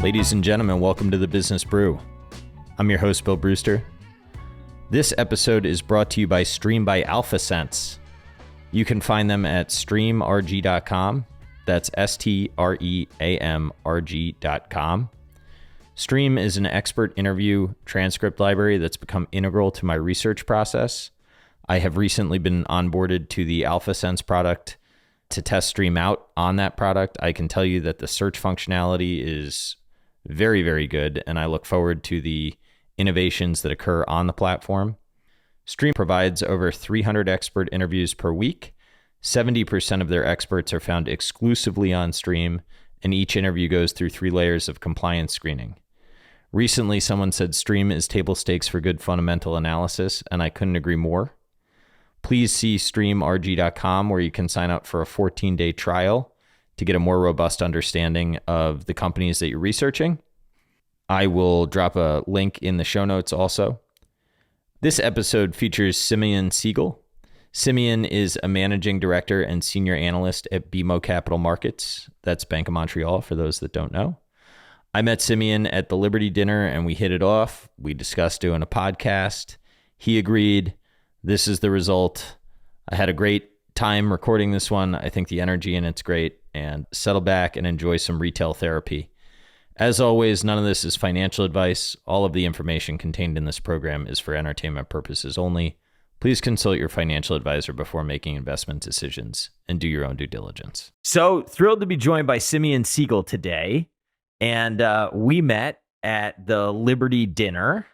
Ladies and gentlemen, welcome to the Business Brew. I'm your host, Bill Brewster. This episode is brought to you by Stream by AlphaSense. You can find them at streamrg.com. That's streamrg.com. Stream is an expert interview transcript library that's become integral to my research process. I have recently been onboarded to the AlphaSense product to test Stream out on that product. I can tell you that the search functionality is very, very good, and I look forward to the innovations that occur on the platform. Stream provides over 300 expert interviews per week. 70% of their experts are found exclusively on Stream, and each interview goes through 3 layers of compliance screening. Recently, someone said Stream is table stakes for good fundamental analysis, and I couldn't agree more. Please see streamrg.com, where you can sign up for a 14-day trial to get a more robust understanding of the companies that you're researching. I will drop a link in the show notes also. This episode features Simeon Siegel. Simeon is a managing director and senior analyst at BMO Captial Markets. That's Bank of Montreal, for those that don't know. I met Simeon at the Liberty dinner and we hit it off. We discussed doing a podcast. He agreed. This is the result. I had a great time recording this one. I think the energy in it's great, and settle back and enjoy some retail therapy. As always, none of this is financial advice. All of the information contained in this program is for entertainment purposes only. Please consult your financial advisor before making investment decisions and do your own due diligence. So thrilled to be joined by Simeon Siegel today. And we met at the Liberty dinner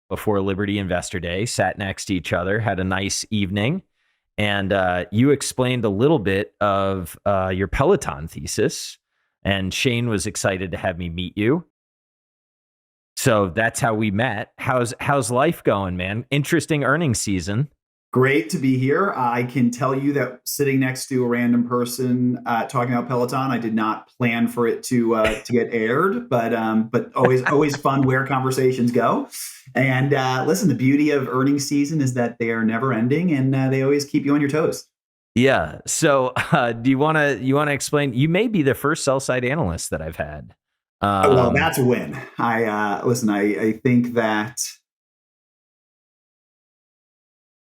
before Liberty Investor Day, sat next to each other, had a nice evening. And you explained a little bit of your Peloton thesis, and Shane was excited to have me meet you. So that's how we met. How's life going, man? Interesting earnings season. Great to be here. I can tell you that sitting next to a random person talking about Peloton, I did not plan for it to get aired, but always fun where conversations go. And listen, the beauty of earnings season is that they are never ending, and they always keep you on your toes. Yeah. So do you want to explain? You may be the first sell side analyst that I've had. Well, that's a win. I think that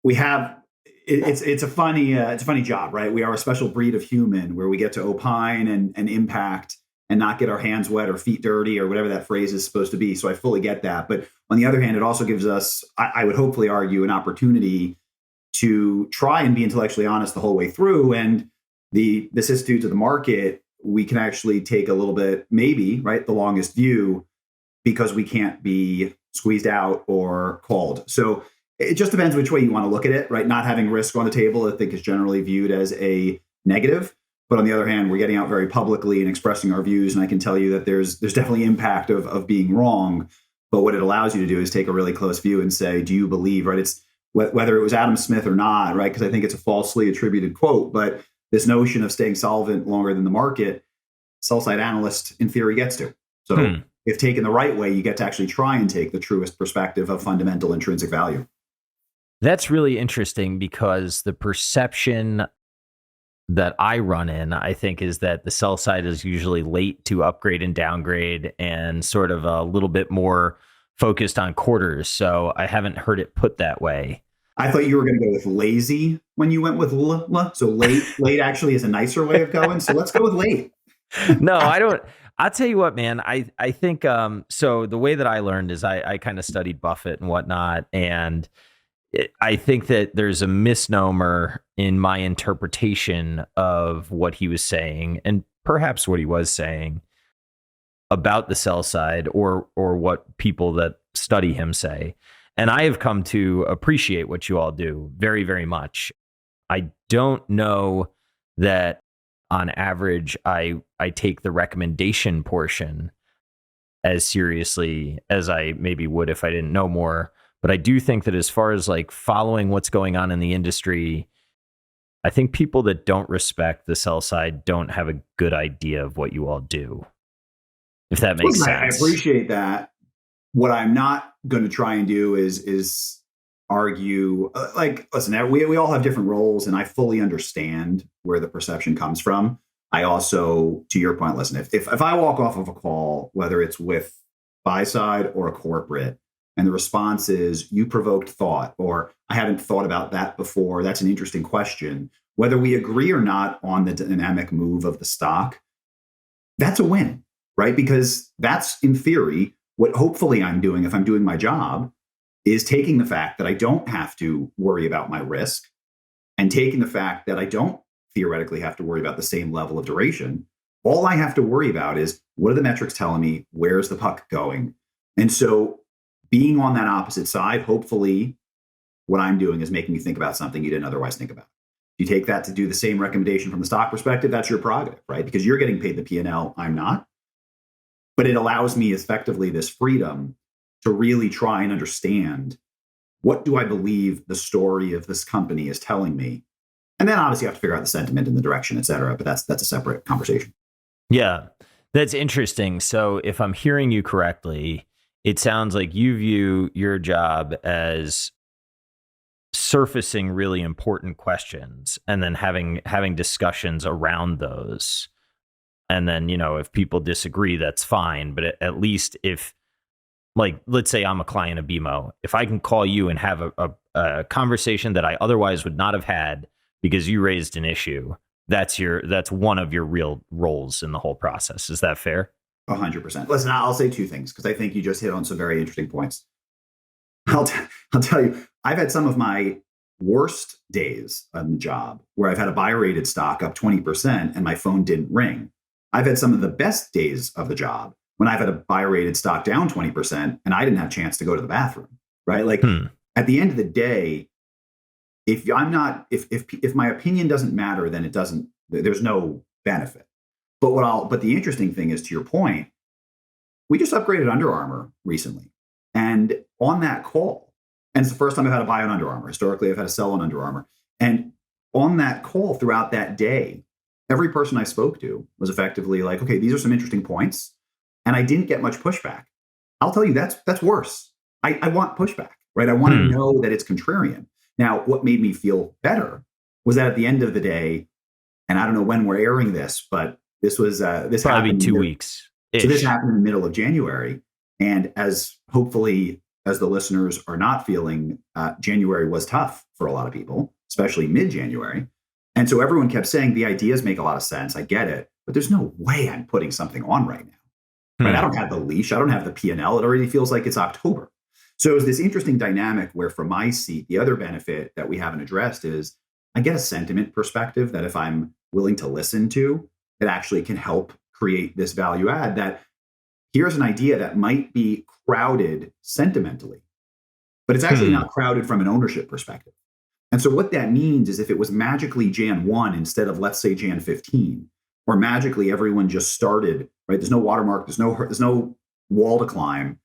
we have it's a funny job, right? We are a special breed of human where we get to opine and impact and not get our hands wet or feet dirty or whatever that phrase is supposed to be. So I fully get that. But on the other hand, it also gives us, I would hopefully argue, an opportunity to try and be intellectually honest the whole way through. And the vicissitudes of the market, we can actually take a little bit, maybe, right, the longest view, because we can't be squeezed out or called. So it just depends which way you want to look at it, right? Not having risk on the table, I think, is generally viewed as a negative. But on the other hand, we're getting out very publicly and expressing our views. And I can tell you that there's definitely impact of being wrong. But what it allows you to do is take a really close view and say, do you believe, right? It's whether it was Adam Smith or not, right? Because I think it's a falsely attributed quote. But this notion of staying solvent longer than the market, sell-side analyst in theory gets to. So if taken the right way, you get to actually try and take the truest perspective of fundamental intrinsic value. That's really interesting, because the perception that I run in, I think, is that the sell side is usually late to upgrade and downgrade and sort of a little bit more focused on quarters. So I haven't heard it put that way. I thought you were going to go with lazy when you went with l. So late actually is a nicer way of going. So let's go with late. No, I don't. I'll tell you what, man, I think, so the way that I learned is I kind of studied Buffett and whatnot. And I think that there's a misnomer in my interpretation of what he was saying, and perhaps what he was saying about the sell side, or what people that study him say. And I have come to appreciate what you all do very, very much. I don't know that on average, I take the recommendation portion as seriously as I maybe would if I didn't know more. But I do think that as far as like following what's going on in the industry, I think people that don't respect the sell side don't have a good idea of what you all do, if that makes sense. I appreciate that. What I'm not going to try and do is argue, listen, we all have different roles, and I fully understand where the perception comes from. I also, to your point, listen, if I walk off of a call, whether it's with buy side or a corporate, and the response is you provoked thought, or I haven't thought about that before, that's an interesting question, whether we agree or not on the dynamic move of the stock, that's a win, right? Because that's, in theory, what hopefully I'm doing if I'm doing my job, is taking the fact that I don't have to worry about my risk and taking the fact that I don't theoretically have to worry about the same level of duration. All I have to worry about is, what are the metrics telling me? Where's the puck going? And so being on that opposite side, hopefully what I'm doing is making you think about something you didn't otherwise think about. You take that to do the same recommendation from the stock perspective, that's your prerogative, right? Because you're getting paid the P&L, I'm not. But it allows me effectively this freedom to really try and understand, what do I believe the story of this company is telling me? And then obviously you have to figure out the sentiment and the direction, et cetera. But that's a separate conversation. Yeah, that's interesting. So if I'm hearing you correctly, it sounds like you view your job as surfacing really important questions and then having discussions around those. And then, if people disagree, that's fine. But at least if, like, let's say I'm a client of BMO, if I can call you and have a conversation that I otherwise would not have had because you raised an issue, that's one of your real roles in the whole process. Is that fair? 100%. Listen, I'll say two things because I think you just hit on some very interesting points. I'll tell you, I've had some of my worst days on the job where I've had a buy rated stock up 20% and my phone didn't ring. I've had some of the best days of the job when I've had a buy rated stock down 20% and I didn't have a chance to go to the bathroom, right? Like at the end of the day, if my opinion doesn't matter, then there's no benefit. But the interesting thing is, to your point, we just upgraded Under Armour recently. And on that call, and it's the first time I've had a buy on Under Armour. Historically, I've had a sell on Under Armour. And on that call throughout that day, every person I spoke to was effectively like, okay, these are some interesting points. And I didn't get much pushback. I'll tell you, that's worse. I want pushback, right? I want to know that it's contrarian. Now, what made me feel better was that at the end of the day, and I don't know when we're airing this, but this probably 2 weeks. So this happened in the middle of January. And as the listeners are not feeling, January was tough for a lot of people, especially mid-January. And so everyone kept saying the ideas make a lot of sense. I get it, but there's no way I'm putting something on right now. Right? I don't have the leash. I don't have the P&L. It already feels like it's October. So it was this interesting dynamic where, from my seat, the other benefit that we haven't addressed is I get a sentiment perspective that if I'm willing to listen to, it actually can help create this value add that here's an idea that might be crowded sentimentally, but it's actually not crowded from an ownership perspective. And so what that means is if it was magically Jan 1 instead of, let's say, Jan 15, or magically everyone just started, right? There's no watermark, there's no wall to climb.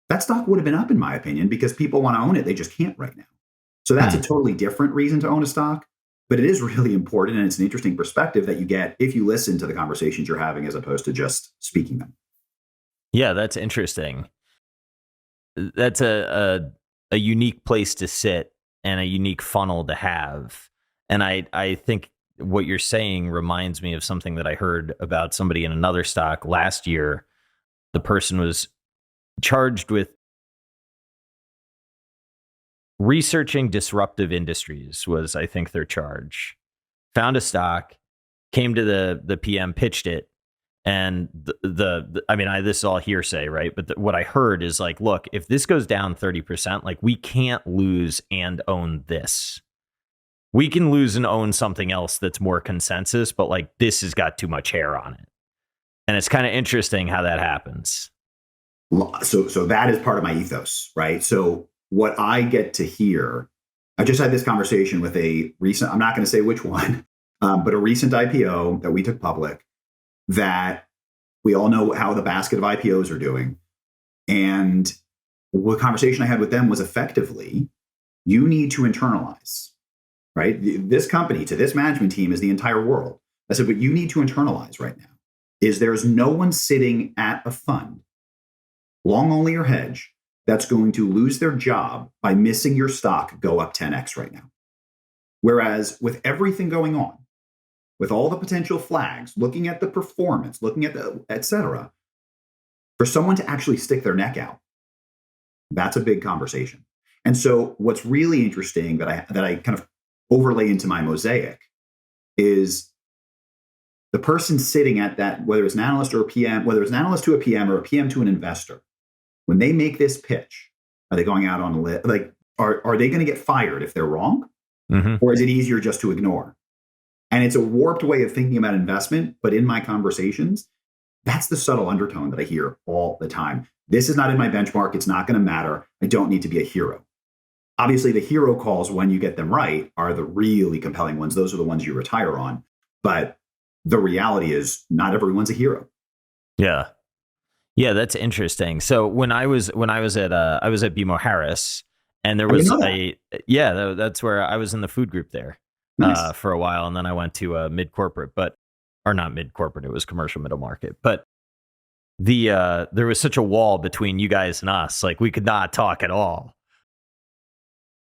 That stock would have been up, in my opinion, because people want to own it. They just can't right now. So that's a totally different reason to own a stock. But it is really important, and it's an interesting perspective that you get if you listen to the conversations you're having as opposed to just speaking them. Yeah, that's interesting. That's a unique place to sit and a unique funnel to have. And I think what you're saying reminds me of something that I heard about somebody in another stock last year. The person was charged with researching disruptive industries was, I think, their charge. Found a stock, came to the PM, pitched it, and this is all hearsay, right? But what I heard is like, look, if this goes down 30%, like, we can't lose and own this. We can lose and own something else that's more consensus, but like, this has got too much hair on it. And it's kind of interesting how that happens. So that is part of my ethos, right? So what I get to hear, I just had this conversation with a recent, I'm not going to say which one, but a recent IPO that we took public that we all know how the basket of IPOs are doing. And what conversation I had with them was effectively, you need to internalize, right? This company to this management team is the entire world. I said, what you need to internalize right now is there's no one sitting at a fund, long only or hedge, that's going to lose their job by missing your stock go up 10x right now. Whereas with everything going on, with all the potential flags, looking at the performance, looking at the et cetera, for someone to actually stick their neck out, that's a big conversation. And so what's really interesting that I kind of overlay into my mosaic is the person sitting at that, whether it's an analyst or a PM, whether it's an analyst to a PM or a PM to an investor, when they make this pitch, are they going out on a list? Like, are they going to get fired if they're wrong? Or is it easier just to ignore? And it's a warped way of thinking about investment. But in my conversations, that's the subtle undertone that I hear all the time. This is not in my benchmark. It's not going to matter. I don't need to be a hero. Obviously, the hero calls, when you get them right, are the really compelling ones. Those are the ones you retire on. But the reality is not everyone's a hero. Yeah. Yeah, that's interesting. So when I was at BMO Harris, and there was that's where I was in the food group there. Nice. For a while, and then I went to mid corporate, or not mid corporate, it was commercial middle market. But there was such a wall between you guys and us, like we could not talk at all.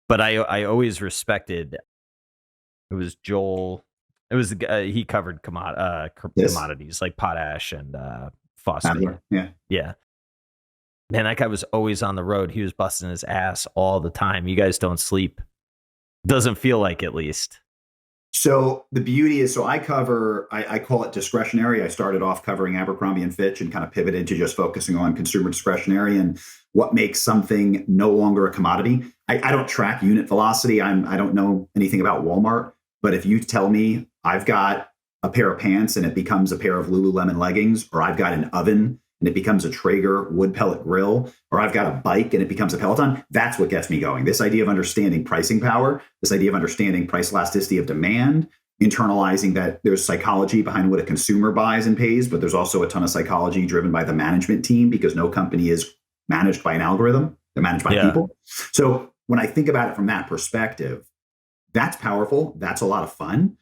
But I always respected. It was Joel. It was he covered commodities like potash and phosphate. Yeah. Man, that guy was always on the road. He was busting his ass all the time. You guys don't sleep. Doesn't feel like, at least. So the beauty is, I call it discretionary. I started off covering Abercrombie and Fitch and kind of pivoted to just focusing on consumer discretionary and what makes something no longer a commodity. I don't track unit velocity. I don't know anything about Walmart, but if you tell me I've got a pair of pants and it becomes a pair of Lululemon leggings, or I've got an oven and it becomes a Traeger wood pellet grill, or I've got a bike and it becomes a Peloton, that's what gets me going. This idea of understanding pricing power, this idea of understanding price elasticity of demand, internalizing that there's psychology behind what a consumer buys and pays, but there's also a ton of psychology driven by the management team, because no company is managed by an algorithm. They're managed by people. So when I think about it from that perspective, that's powerful. That's a lot of fun.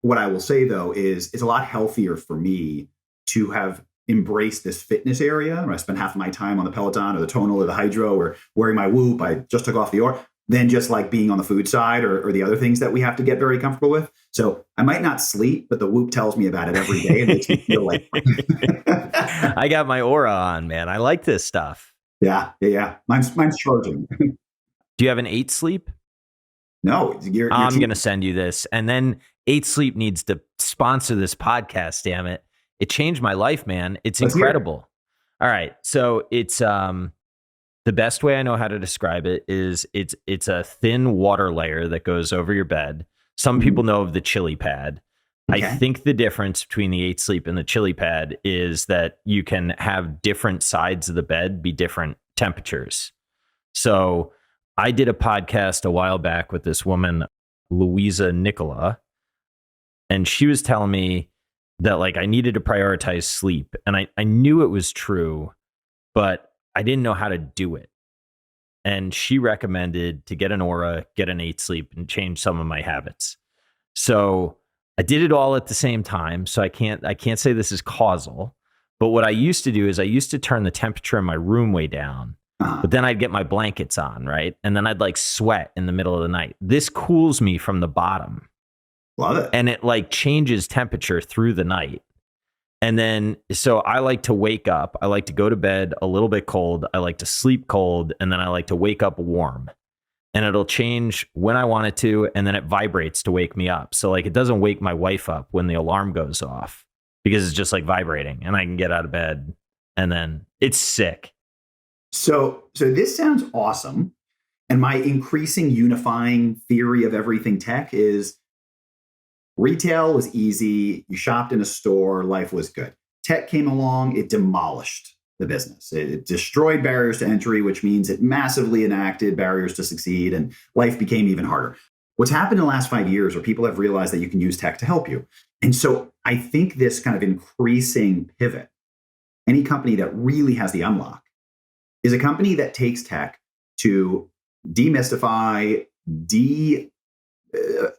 What I will say, though, is it's a lot healthier for me to have embraced this fitness area, where I spend half of my time on the Peloton or the Tonal or the Hydro or wearing my Whoop. I just took off the Oura, than just like being on the food side or the other things that we have to get very comfortable with. So I might not sleep, but the Whoop tells me about it every day and makes me feel like I got my Oura on, man. I like this stuff. Yeah. Mine's charging. Do you have an 8 Sleep? No, I'm going to send you this. And then 8 Sleep needs to sponsor this podcast, damn it. It changed my life, man. It's incredible. All right. So it's the best way I know how to describe it is it's a thin water layer that goes over your bed. Some people know of the chili pad. Okay. I think the difference between the 8 Sleep and the chili pad is that you can have different sides of the bed be different temperatures. So I did a podcast a while back with this woman, Louisa Nicola, and she was telling me that like I needed to prioritize sleep. And I knew it was true, but I didn't know how to do it. And she recommended to get an Oura, get an 8 Sleep, and change some of my habits. So I did it all at the same time. So I can't say this is causal. But what I used to do is I used to turn the temperature in my room way down. But then I'd get my blankets on, right? And then I'd like sweat in the middle of the night. This cools me from the bottom. Love it. And it like changes temperature through the night. And then, so I like to wake up. I like to go to bed a little bit cold. I like to sleep cold. And then I like to wake up warm. And it'll change when I want it to. And then it vibrates to wake me up. So like it doesn't wake my wife up when the alarm goes off, because it's just like vibrating and I can get out of bed. And then it's sick. So this sounds awesome. And my increasing unifying theory of everything tech is retail was easy. You shopped in a store. Life was good. Tech came along. It demolished the business. It destroyed barriers to entry, which means it massively enacted barriers to succeed, and life became even harder. What's happened in the last 5 years are people have realized that you can use tech to help you. And so I think this kind of increasing pivot, any company that really has the unlock, is a company that takes tech to demystify,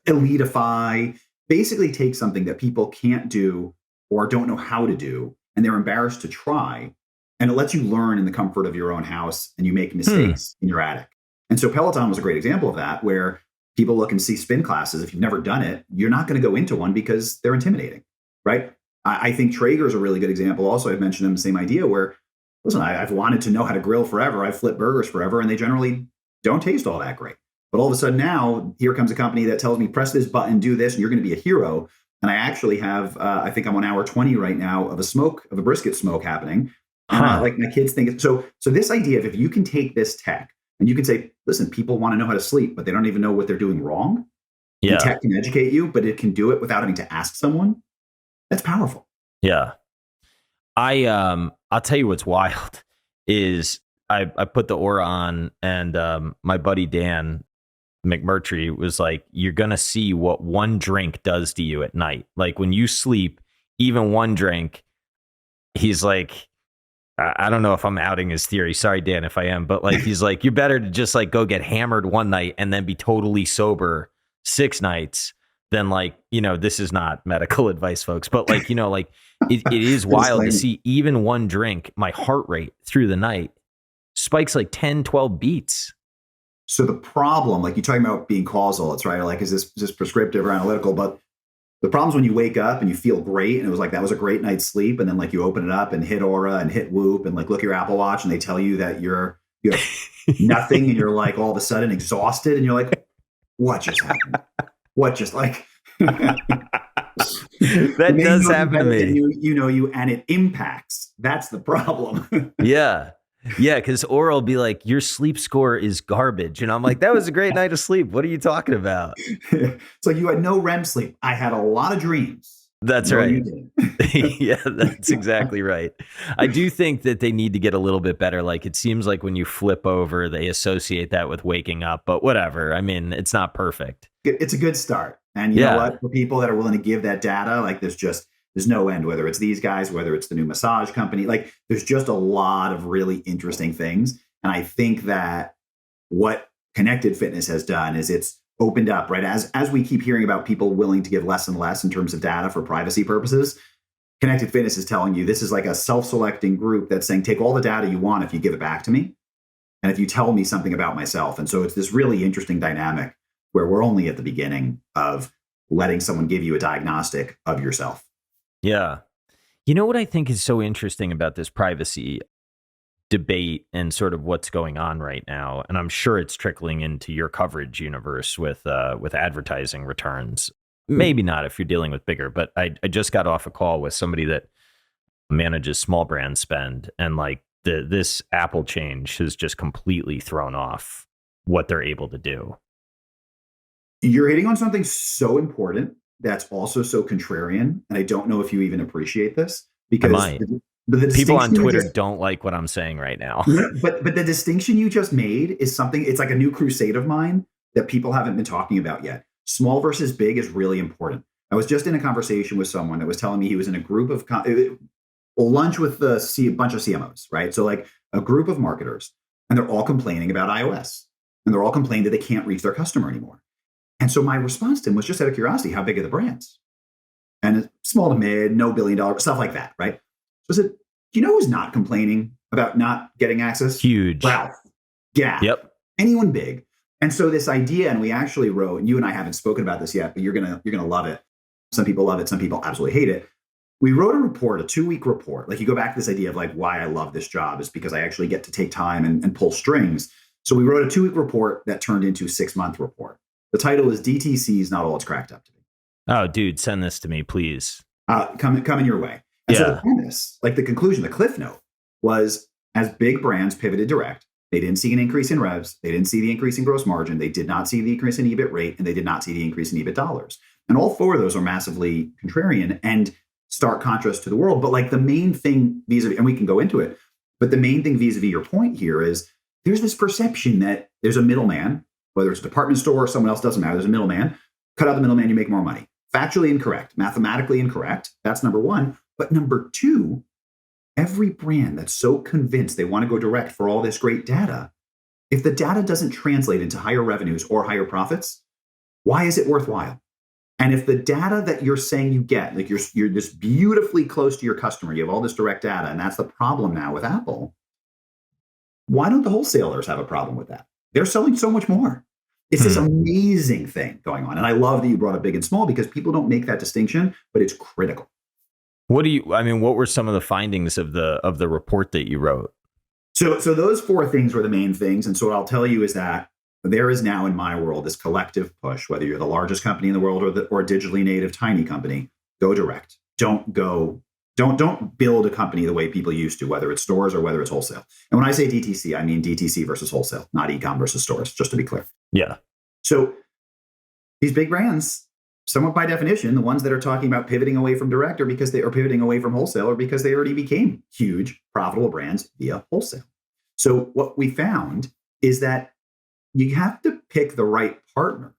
elitify, basically take something that people can't do or don't know how to do, and they're embarrassed to try. And it lets you learn in the comfort of your own house, and you make mistakes in your attic. And so Peloton was a great example of that, where people look and see spin classes. If you've never done it, you're not going to go into one because they're intimidating, right? I think Traeger is a really good example. Also, I've mentioned them, the same idea where, listen, I've wanted to know how to grill forever. I've flipped burgers forever, and they generally don't taste all that great. But all of a sudden now, here comes a company that tells me, press this button, do this, and you're going to be a hero. And I actually have, I think I'm on hour 20 right now of a brisket smoke happening. Like my kids think, so this idea of if you can take this tech and you can say, listen, people want to know how to sleep, but they don't even know what they're doing wrong. Yeah. And tech can educate you, but it can do it without having to ask someone. That's powerful. Yeah. I'll tell you what's wild is I put the Aura on, and my buddy Dan McMurtry was like, you're going to see what one drink does to you at night. Like when you sleep, even one drink, he's like, I don't know if I'm outing his theory. Sorry, Dan, if I am, but like, he's like, you're better to just like go get hammered one night and then be totally sober 6 nights than like, this is not medical advice, folks, but like, like it is wild to see even one drink, my heart rate through the night spikes like 10, 12 beats. So the problem, like you're talking about being causal, it's right. Like, is this prescriptive or analytical? But the problem is when you wake up and you feel great, and it was like, that was a great night's sleep. And then like you open it up and hit Aura and hit Whoop and like look at your Apple Watch and they tell you that you have nothing and you're like all of a sudden exhausted and you're like, what just happened? What just like that does happen to me. And it impacts. That's the problem. Yeah. Yeah, because Aura will be like, your sleep score is garbage. And I'm like, that was a great night of sleep. What are you talking about? It's like you had no REM sleep. I had a lot of dreams. That's right. Yeah, that's exactly right. I do think that they need to get a little bit better. Like it seems like when you flip over, they associate that with waking up, but whatever. I mean, it's not perfect. It's a good start. And you know what? For people that are willing to give that data, like there's no end, whether it's these guys, whether it's the new massage company, like there's just a lot of really interesting things. And I think that what connected fitness has done is it's opened up, right? As we keep hearing about people willing to give less and less in terms of data for privacy purposes, connected fitness is telling you this is like a self-selecting group that's saying, take all the data you want if you give it back to me. And if you tell me something about myself. And so it's this really interesting dynamic where we're only at the beginning of letting someone give you a diagnostic of yourself. Yeah. You know what I think is so interesting about this privacy debate and sort of what's going on right now, and I'm sure it's trickling into your coverage universe with advertising returns. Maybe not if you're dealing with bigger, but I just got off a call with somebody that manages small brand spend, and like this Apple change has just completely thrown off what they're able to do. You're hitting on something so important that's also so contrarian, and I don't know if you even appreciate this because the people on Twitter don't like what I'm saying right now. But the distinction you just made is something. It's like a new crusade of mine that people haven't been talking about yet. Small versus big is really important. I was just in a conversation with someone that was telling me he was in a group of lunch with a bunch of CMOs, right? So like a group of marketers, and they're all complaining about iOS, and they're all complaining that they can't reach their customer anymore. And so my response to him was just out of curiosity, how big are the brands? And small to mid, no $1 billion, stuff like that, right? So I said, do you know who's not complaining about not getting access? Huge. Wow. Gap. Yep. Anyone big. And so this idea, and we actually wrote, and you and I haven't spoken about this yet, but you're gonna love it. Some people love it, some people absolutely hate it. We wrote a report, a 2-week report. Like you go back to this idea of like why I love this job is because I actually get to take time and pull strings. So we wrote a 2-week report that turned into a 6-month report. The title is DTC is not all it's cracked up to be. Oh, dude, send this to me, please. Coming your way. And so the premise, like the conclusion, the cliff note was as big brands pivoted direct, they didn't see an increase in revs. They didn't see the increase in gross margin. They did not see the increase in EBIT rate, and they did not see the increase in EBIT dollars. And all 4 of those are massively contrarian and stark contrast to the world. But like the main thing vis-a-vis, and we can go into it, but the main thing vis-a-vis your point here is there's this perception that there's a middleman, whether it's a department store or someone else, doesn't matter. There's a middleman. Cut out the middleman, you make more money. Factually incorrect, mathematically incorrect. That's number 1. But number 2, every brand that's so convinced they want to go direct for all this great data, if the data doesn't translate into higher revenues or higher profits, why is it worthwhile? And if the data that you're saying you get, like you're this beautifully close to your customer, you have all this direct data, and that's the problem now with Apple, why don't the wholesalers have a problem with that? They're selling so much more. It's this amazing thing going on. And I love that you brought up big and small because people don't make that distinction, but it's critical. What were some of the findings of the report that you wrote? So those four things were the main things. And so what I'll tell you is that there is now in my world this collective push, whether you're the largest company in the world or a digitally native tiny company, go direct. Don't build a company the way people used to, whether it's stores or whether it's wholesale. And when I say DTC, I mean DTC versus wholesale, not e-com versus stores, just to be clear. Yeah. So these big brands, somewhat by definition, the ones that are talking about pivoting away from direct or because they are pivoting away from wholesale or because they already became huge, profitable brands via wholesale. So what we found is that you have to pick the right partner,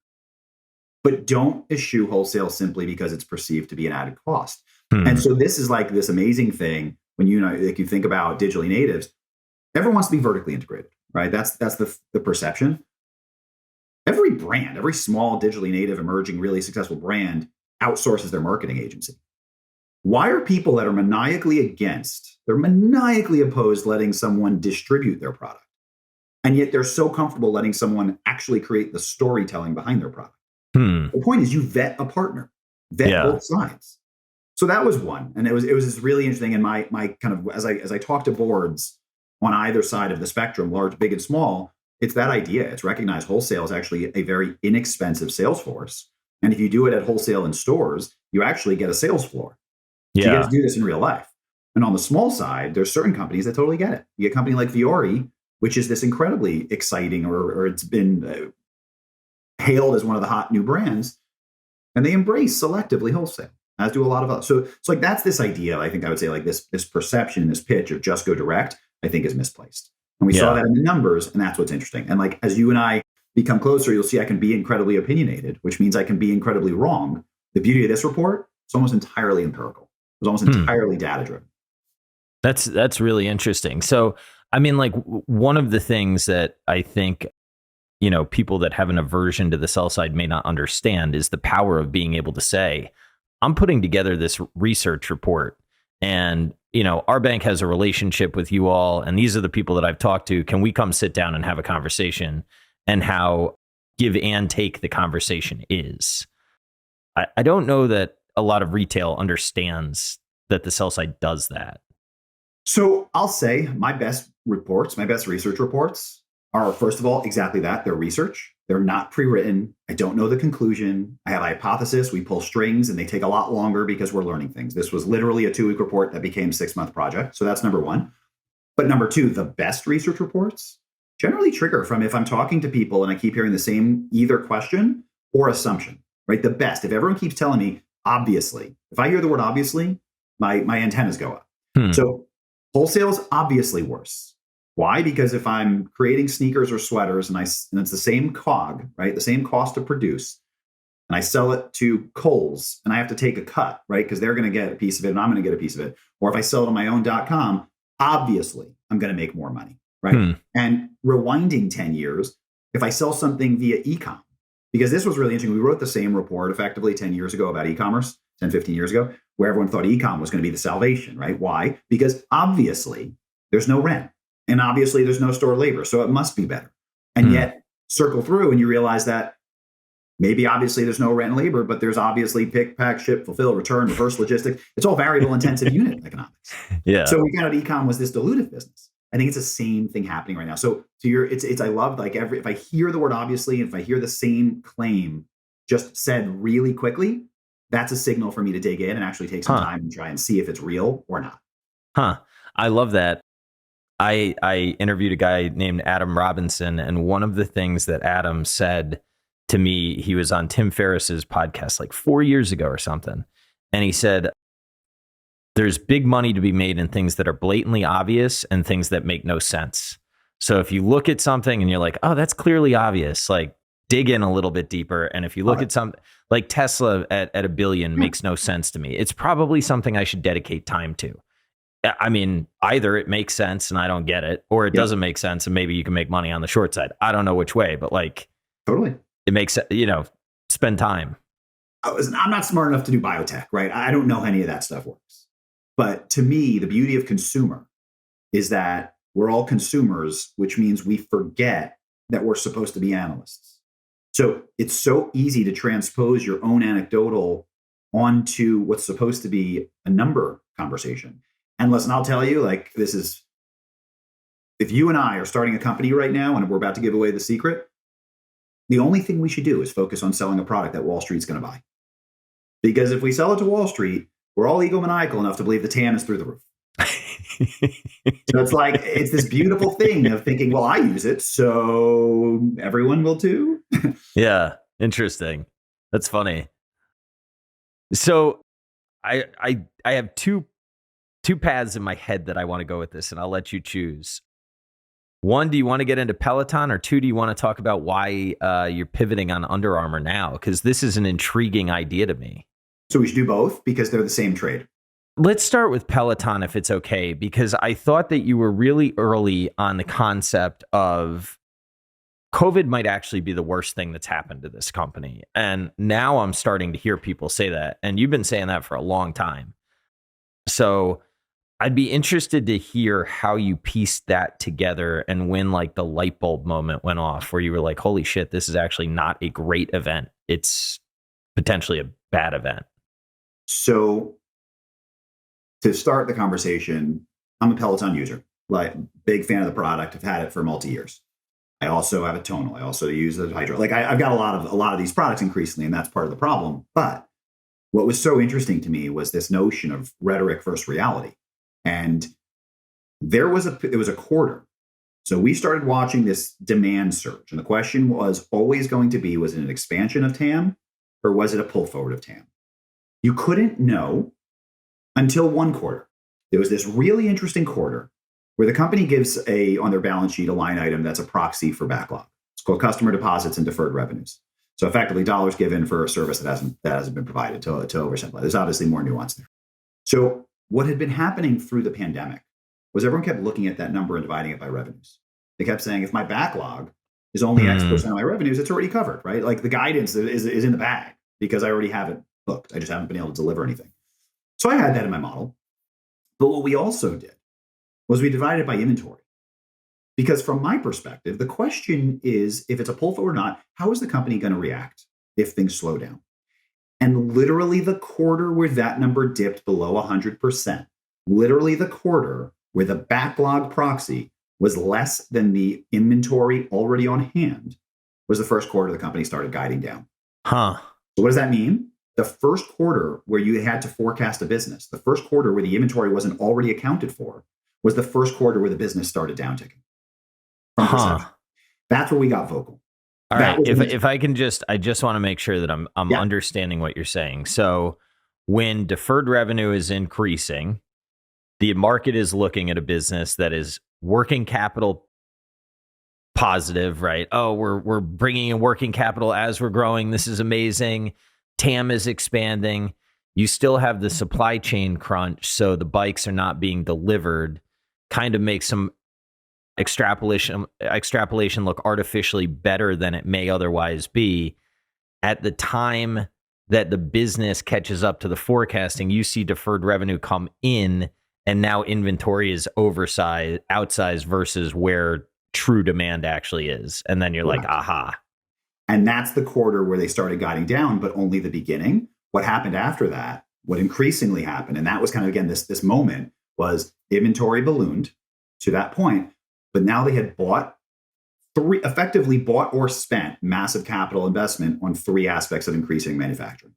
but don't eschew wholesale simply because it's perceived to be an added cost. And so this is like this amazing thing when you think about digitally natives, everyone wants to be vertically integrated, right? That's the perception. Every brand, every small digitally native, emerging, really successful brand outsources their marketing agency. Why are people that are maniacally opposed letting someone distribute their product? And yet they're so comfortable letting someone actually create the storytelling behind their product. The point is you vet a partner, both sides. So that was one. And it was this really interesting. And my kind of, as I talk to boards on either side of the spectrum, large, big, and small, it's that idea. It's recognized wholesale is actually a very inexpensive sales force. And if you do it at wholesale and stores, you actually get a sales floor. So you get to do this in real life. And on the small side, there's certain companies that totally get it. You get a company like Fiori, which is this incredibly exciting, or it's been hailed as one of the hot new brands, and they embrace selectively wholesale, as do a lot of others. So like that's this idea. I think I would say like this perception, this pitch of just go direct, I think is misplaced. And we saw that in the numbers, and that's what's interesting. And like as you and I become closer, you'll see I can be incredibly opinionated, which means I can be incredibly wrong. The beauty of this report, it's almost entirely empirical. It's almost entirely data driven. That's really interesting. So I mean, like one of the things that I think, people that have an aversion to the sell side may not understand is the power of being able to say, I'm putting together this research report and, our bank has a relationship with you all. And these are the people that I've talked to. Can we come sit down and have a conversation? And how give and take the conversation is. I don't know that a lot of retail understands that the sell side does that. So I'll say my best research reports are, first of all, exactly that. They're research. They're not pre-written. I don't know the conclusion. I have a hypothesis. We pull strings and they take a lot longer because we're learning things. This was literally a 2-week report that became a 6-month project. So that's number one. But number two, the best research reports generally trigger from if I'm talking to people and I keep hearing the same either question or assumption, right? The best, if everyone keeps telling me, obviously, if I hear the word obviously, my antennas go up. So wholesale is obviously worse. Why? Because if I'm creating sneakers or sweaters and it's the same COG, right? The same cost to produce, and I sell it to Kohl's and I have to take a cut, right? Because they're going to get a piece of it and I'm going to get a piece of it. Or if I sell it on my own .com, obviously I'm going to make more money, right? And rewinding 10 years, if I sell something via e-com, because this was really interesting. We wrote the same report effectively 10 years ago about e-commerce, 10, 15 years ago, where everyone thought e-com was going to be the salvation, right? Why? Because obviously there's no rent. And obviously there's no store labor, so it must be better. And yet circle through and you realize that maybe obviously there's no rent and labor, but there's obviously pick, pack, ship, fulfill, return, reverse logistics. It's all variable intensive unit economics. Yeah. So we found out e-com was this dilutive business. I think it's the same thing happening right now. So I love like if I hear the word obviously, and if I hear the same claim just said really quickly, that's a signal for me to dig in and actually take some time and try and see if it's real or not. I love that. I interviewed a guy named Adam Robinson, and one of the things that Adam said to me, he was on Tim Ferriss's podcast like 4 years ago or something. And he said, there's big money to be made in things that are blatantly obvious and things that make no sense. So if you look at something and you're like, oh, that's clearly obvious, like dig in a little bit deeper. And if you look at something like Tesla at $1 billion makes no sense to me, it's probably something I should dedicate time to. I mean, either it makes sense and I don't get it, or it doesn't make sense and maybe you can make money on the short side. I don't know which way, but like, totally, it makes, spend time. I'm not smart enough to do biotech, right? I don't know how any of that stuff works. But to me, the beauty of consumer is that we're all consumers, which means we forget that we're supposed to be analysts. So it's so easy to transpose your own anecdotal onto what's supposed to be a number conversation. And listen, I'll tell you, like, this is, if you and I are starting a company right now and we're about to give away the secret, the only thing we should do is focus on selling a product that Wall Street's going to buy. Because if we sell it to Wall Street, we're all egomaniacal enough to believe the TAM is through the roof. So it's like, it's this beautiful thing of thinking, well, I use it, so everyone will too. Yeah, interesting. That's funny. So I have two paths in my head that I want to go with this, and I'll let you choose. One, do you want to get into Peloton, or two, do you want to talk about why you're pivoting on Under Armour now? Because this is an intriguing idea to me. So we should do both because they're the same trade. Let's start with Peloton, if it's okay, because I thought that you were really early on the concept of COVID might actually be the worst thing that's happened to this company. And now I'm starting to hear people say that. And you've been saying that for a long time. So I'd be interested to hear how you pieced that together and when like the light bulb moment went off where you were like, holy shit, this is actually not a great event. It's potentially a bad event. So to start the conversation, I'm a Peloton user, like big fan of the product. I've had it for multi-years. I also have a tonal. I also use the hydro. Like I've got a lot of these products increasingly, and that's part of the problem. But what was so interesting to me was this notion of rhetoric versus reality. And it was a quarter. So we started watching this demand surge. And the question was always going to be, was it an expansion of TAM or was it a pull forward of TAM? You couldn't know until one quarter. There was this really interesting quarter where the company gives on their balance sheet a line item that's a proxy for backlog. It's called customer deposits and deferred revenues. So effectively dollars given for a service that hasn't been provided, to oversimplify. There's obviously more nuance there. So what had been happening through the pandemic was everyone kept looking at that number and dividing it by revenues. They kept saying, if my backlog is only X percent of my revenues, it's already covered, right? Like the guidance is in the bag because I already have it booked. I just haven't been able to deliver anything. So I had that in my model. But what we also did was we divided it by inventory. Because from my perspective, the question is, if it's a pull forward or not, how is the company going to react if things slow down? And literally the quarter where that number dipped below 100%, literally the quarter where the backlog proxy was less than the inventory already on hand, was the first quarter the company started guiding down. Huh. So what does that mean? The first quarter where you had to forecast a business, the first quarter where the inventory wasn't already accounted for, was the first quarter where the business started downticking. That's where we got vocal. All right. If I can I just want to make sure that I'm understanding what you're saying. So when deferred revenue is increasing, the market is looking at a business that is working capital positive, right? Oh, we're bringing in working capital as we're growing. This is amazing. TAM is expanding. You still have the supply chain crunch, so the bikes are not being delivered. Kind of makes some extrapolation look artificially better than it may otherwise be. At the time that the business catches up to the forecasting, you see deferred revenue come in, and now inventory is outsized versus where true demand actually is. And then you're like, aha. And that's the quarter where they started guiding down, but only the beginning. What happened after that, what increasingly happened, and that was kind of, again, this moment, was inventory ballooned to that point. But now they had effectively bought or spent massive capital investment on three aspects of increasing manufacturing.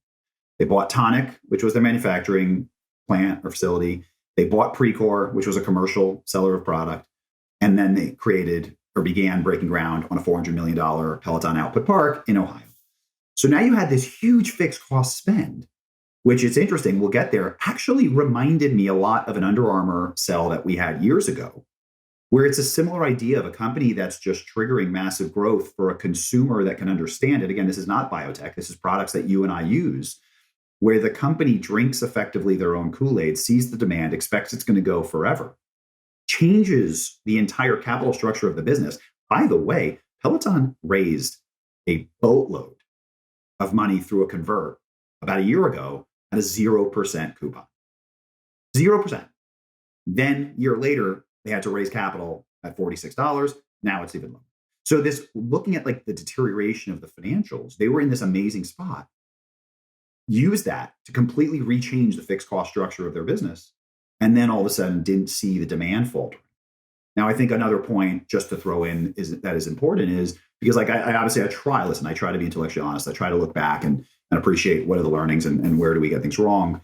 They bought Tonic, which was their manufacturing plant or facility. They bought Precor, which was a commercial seller of product. And then they began breaking ground on a $400 million Peloton output park in Ohio. So now you had this huge fixed cost spend, which is interesting. We'll get there. Actually reminded me a lot of an Under Armour sell that we had years ago, where it's a similar idea of a company that's just triggering massive growth for a consumer that can understand it. Again, this is not biotech. This is products that you and I use, where the company drinks effectively their own Kool-Aid, sees the demand, expects it's going to go forever, changes the entire capital structure of the business. By the way, Peloton raised a boatload of money through a convert about a year ago at a 0% coupon. 0%. Then a year later, they had to raise capital at $46. Now it's even lower. So this, looking at like the deterioration of the financials, they were in this amazing spot. Use that to completely rechange the fixed cost structure of their business. And then all of a sudden didn't see the demand falter. Now, I think another point just to throw in is important is because like I obviously I try to be intellectually honest. I try to look back and appreciate what are the learnings and where do we get things wrong.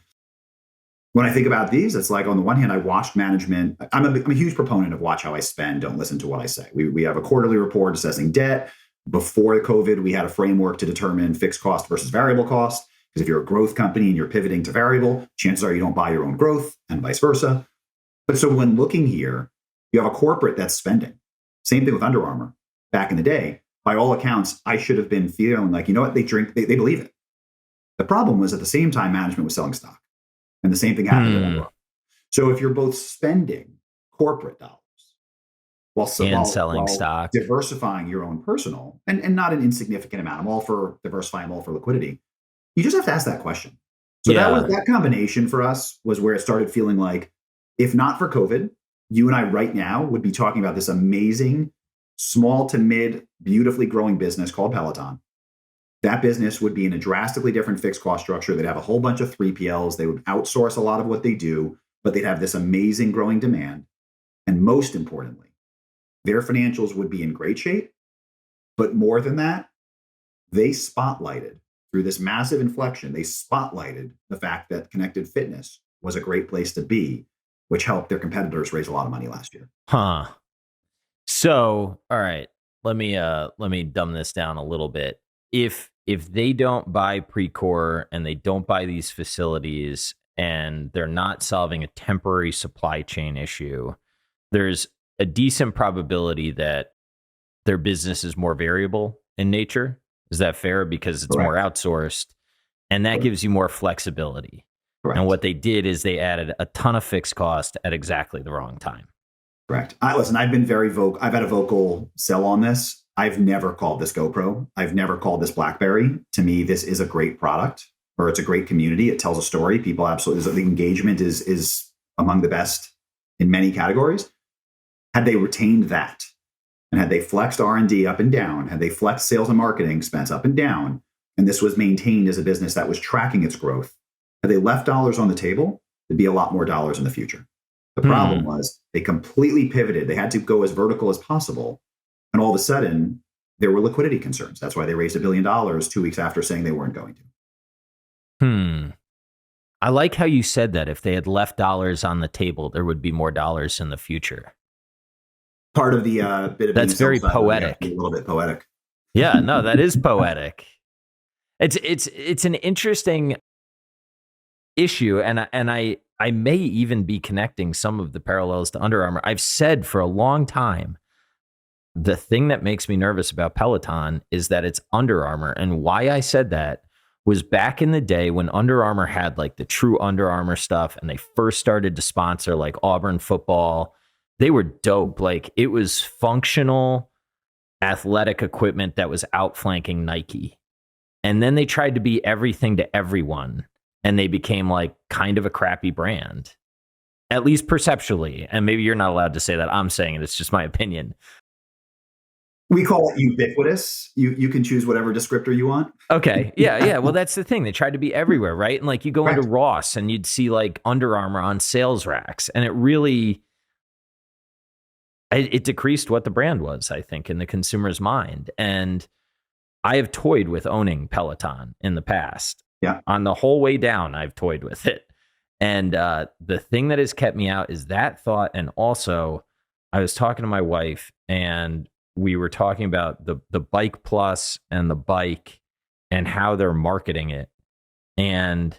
When I think about these, it's like on the one hand, I watched management. I'm a huge proponent of watch how I spend, don't listen to what I say. We have a quarterly report assessing debt. Before COVID, we had a framework to determine fixed cost versus variable cost. Because if you're a growth company and you're pivoting to variable, chances are you don't buy your own growth and vice versa. But so when looking here, you have a corporate that's spending. Same thing with Under Armour. Back in the day, by all accounts, I should have been feeling like, you know what, they believe it. The problem was at the same time, management was selling stock. And the same thing happened at Under Armour. So if you're both spending corporate dollars while selling stock, diversifying your own personal, and not an insignificant amount, I'm all for diversifying, I'm all for liquidity. You just have to ask that question. So that combination for us was where it started feeling like, if not for COVID, you and I right now would be talking about this amazing small to mid, beautifully growing business called Peloton. That business would be in a drastically different fixed cost structure. They'd have a whole bunch of 3PLs. They would outsource a lot of what they do, but they'd have this amazing growing demand. And most importantly, their financials would be in great shape. But more than that, they spotlighted through this massive inflection, they spotlighted the fact that connected fitness was a great place to be, which helped their competitors raise a lot of money last year. Huh. So, all right, let me dumb this down a little bit. If they don't buy Precor and they don't buy these facilities and they're not solving a temporary supply chain issue, there's a decent probability that their business is more variable in nature. Is that fair? Because it's more outsourced, and that gives you more flexibility. Correct. And what they did is they added a ton of fixed cost at exactly the wrong time. Correct. Listen, I've been very vocal. I've had a vocal sell on this. I've never called this GoPro. I've never called this BlackBerry. To me, this is a great product, or it's a great community. It tells a story. People absolutely, the engagement is among the best in many categories. Had they retained that, and had they flexed R&D up and down, had they flexed sales and marketing expense up and down, and this was maintained as a business that was tracking its growth, had they left dollars on the table, there'd be a lot more dollars in the future. The problem was they completely pivoted. They had to go as vertical as possible. And all of a sudden, there were liquidity concerns. That's why they raised $1 billion 2 weeks after saying they weren't going to. I like how you said that. If they had left dollars on the table, there would be more dollars in the future. Part of the bit of that's very poetic. A little bit poetic. Yeah, no, that is poetic. It's an interesting issue, and I may even be connecting some of the parallels to Under Armour. I've said for a long time, the thing that makes me nervous about Peloton is that it's Under Armour, and why I said that was back in the day when Under Armour had like the true Under Armour stuff, and they first started to sponsor like Auburn football. They were dope. Like, it was functional athletic equipment that was outflanking Nike. And then they tried to be everything to everyone, and they became like kind of a crappy brand, at least perceptually. And maybe you're not allowed to say that. I'm saying it. It's just my opinion. We call it ubiquitous. You can choose whatever descriptor you want. Okay. Yeah. Well, that's the thing. They tried to be everywhere, right? And like you go into Ross and you'd see like Under Armour on sales racks, and it really... it decreased what the brand was, I think, in the consumer's mind. And I have toyed with owning Peloton in the past. Yeah. On the whole way down, I've toyed with it. And the thing that has kept me out is that thought. And also, I was talking to my wife, and we were talking about the Bike Plus and the bike and how they're marketing it. And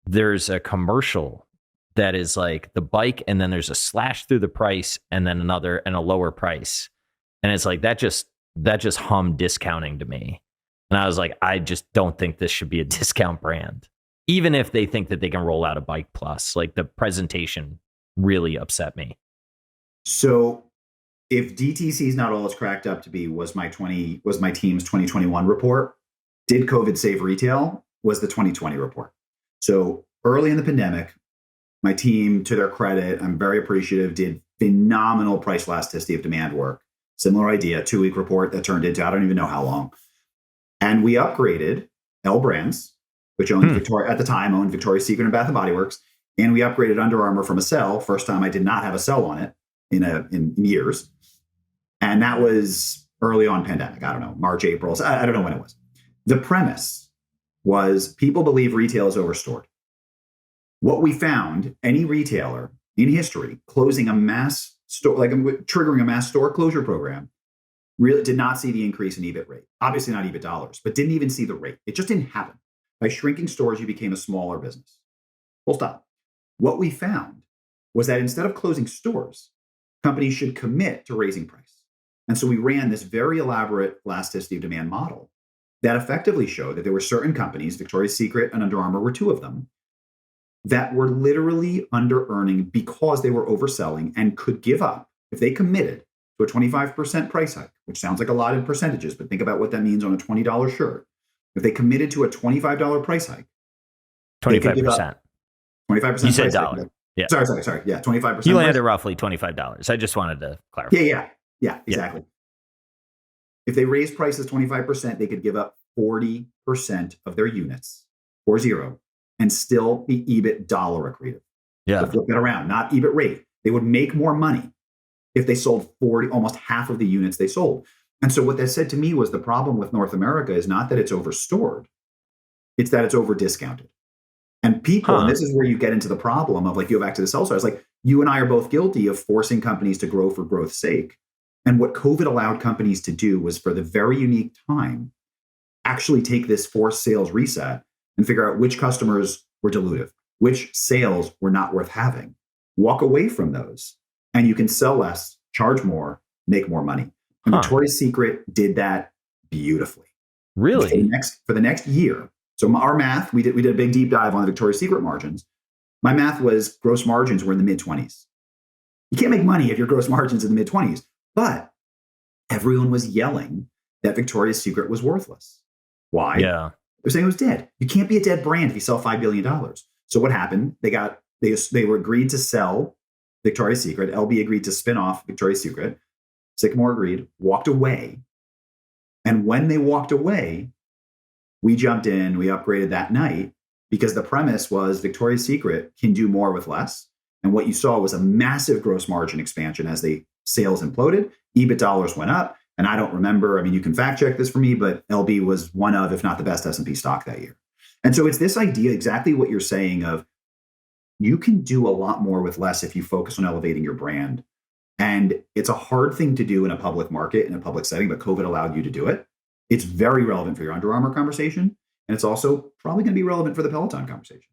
there's a commercial that is like the bike, and then there's a slash through the price, and then another and a lower price. And it's like, that just hummed discounting to me. And I was like, I just don't think this should be a discount brand. Even if they think that they can roll out a Bike Plus, like the presentation really upset me. So if DTC is not all it's cracked up to be, was my team's 2021 report. Did COVID save retail? Was the 2020 report. So early in the pandemic, my team, to their credit, I'm very appreciative, did phenomenal price elasticity of demand work. Similar idea, 2-week report that turned into I don't even know how long. And we upgraded L Brands, which owned Victoria at the time, owned Victoria's Secret and Bath and Body Works. And we upgraded Under Armour from a sell. First time I did not have a sell on it in years. And that was early on pandemic. I don't know, March, April. I don't know when it was. The premise was people believe retail is overstored. What we found, any retailer in history closing a mass store, like triggering a mass store closure program, really did not see the increase in EBIT rate. Obviously not EBIT dollars, but didn't even see the rate. It just didn't happen. By shrinking stores, you became a smaller business. Full stop. What we found was that instead of closing stores, companies should commit to raising price. And so we ran this very elaborate elasticity of demand model that effectively showed that there were certain companies, Victoria's Secret and Under Armour were two of them, that were literally under earning because they were overselling and could give up, if they committed to a 25% price hike, which sounds like a lot in percentages, but think about what that means on a $20 shirt. If they committed to a $25 price hike, 25%. 25%. You said dollar. Hike. Yeah. Sorry. Yeah, 25%. You landed roughly $25. I just wanted to clarify. Yeah, exactly. If they raised prices 25%, they could give up 40% of their units, 40, and still be EBIT dollar accretive. Yeah. So flip that around, not EBIT rate. They would make more money if they sold 40, almost half of the units they sold. And so what that said to me was the problem with North America is not that it's overstored, it's that it's over discounted. And people, and this is where you get into the problem of like, you go back to the sell side, it's like you and I are both guilty of forcing companies to grow for growth's sake. And what COVID allowed companies to do was for the very unique time, actually take this forced sales reset and figure out which customers were dilutive, which sales were not worth having, walk away from those, and you can sell less, charge more, make more money. And Victoria's Secret did that beautifully. Really? For the next year. So our math, we did a big deep dive on the Victoria's Secret margins. My math was gross margins were in the mid-20s. You can't make money if your gross margins in the mid-20s, but everyone was yelling that Victoria's Secret was worthless. Why? Yeah. They're saying it was dead. You can't be a dead brand if you sell $5 billion. So what happened? They were agreed to sell Victoria's Secret. LB agreed to spin off Victoria's Secret. Sycamore agreed, walked away. And when they walked away, we jumped in, we upgraded that night because the premise was Victoria's Secret can do more with less. And what you saw was a massive gross margin expansion as the sales imploded. EBIT dollars went up. And I don't remember, I mean, you can fact check this for me, but LB was one of, if not the best S&P stock that year. And so it's this idea, exactly what you're saying of you can do a lot more with less if you focus on elevating your brand. And it's a hard thing to do in a public market, in a public setting, but COVID allowed you to do it. It's very relevant for your Under Armour conversation. And it's also probably going to be relevant for the Peloton conversation.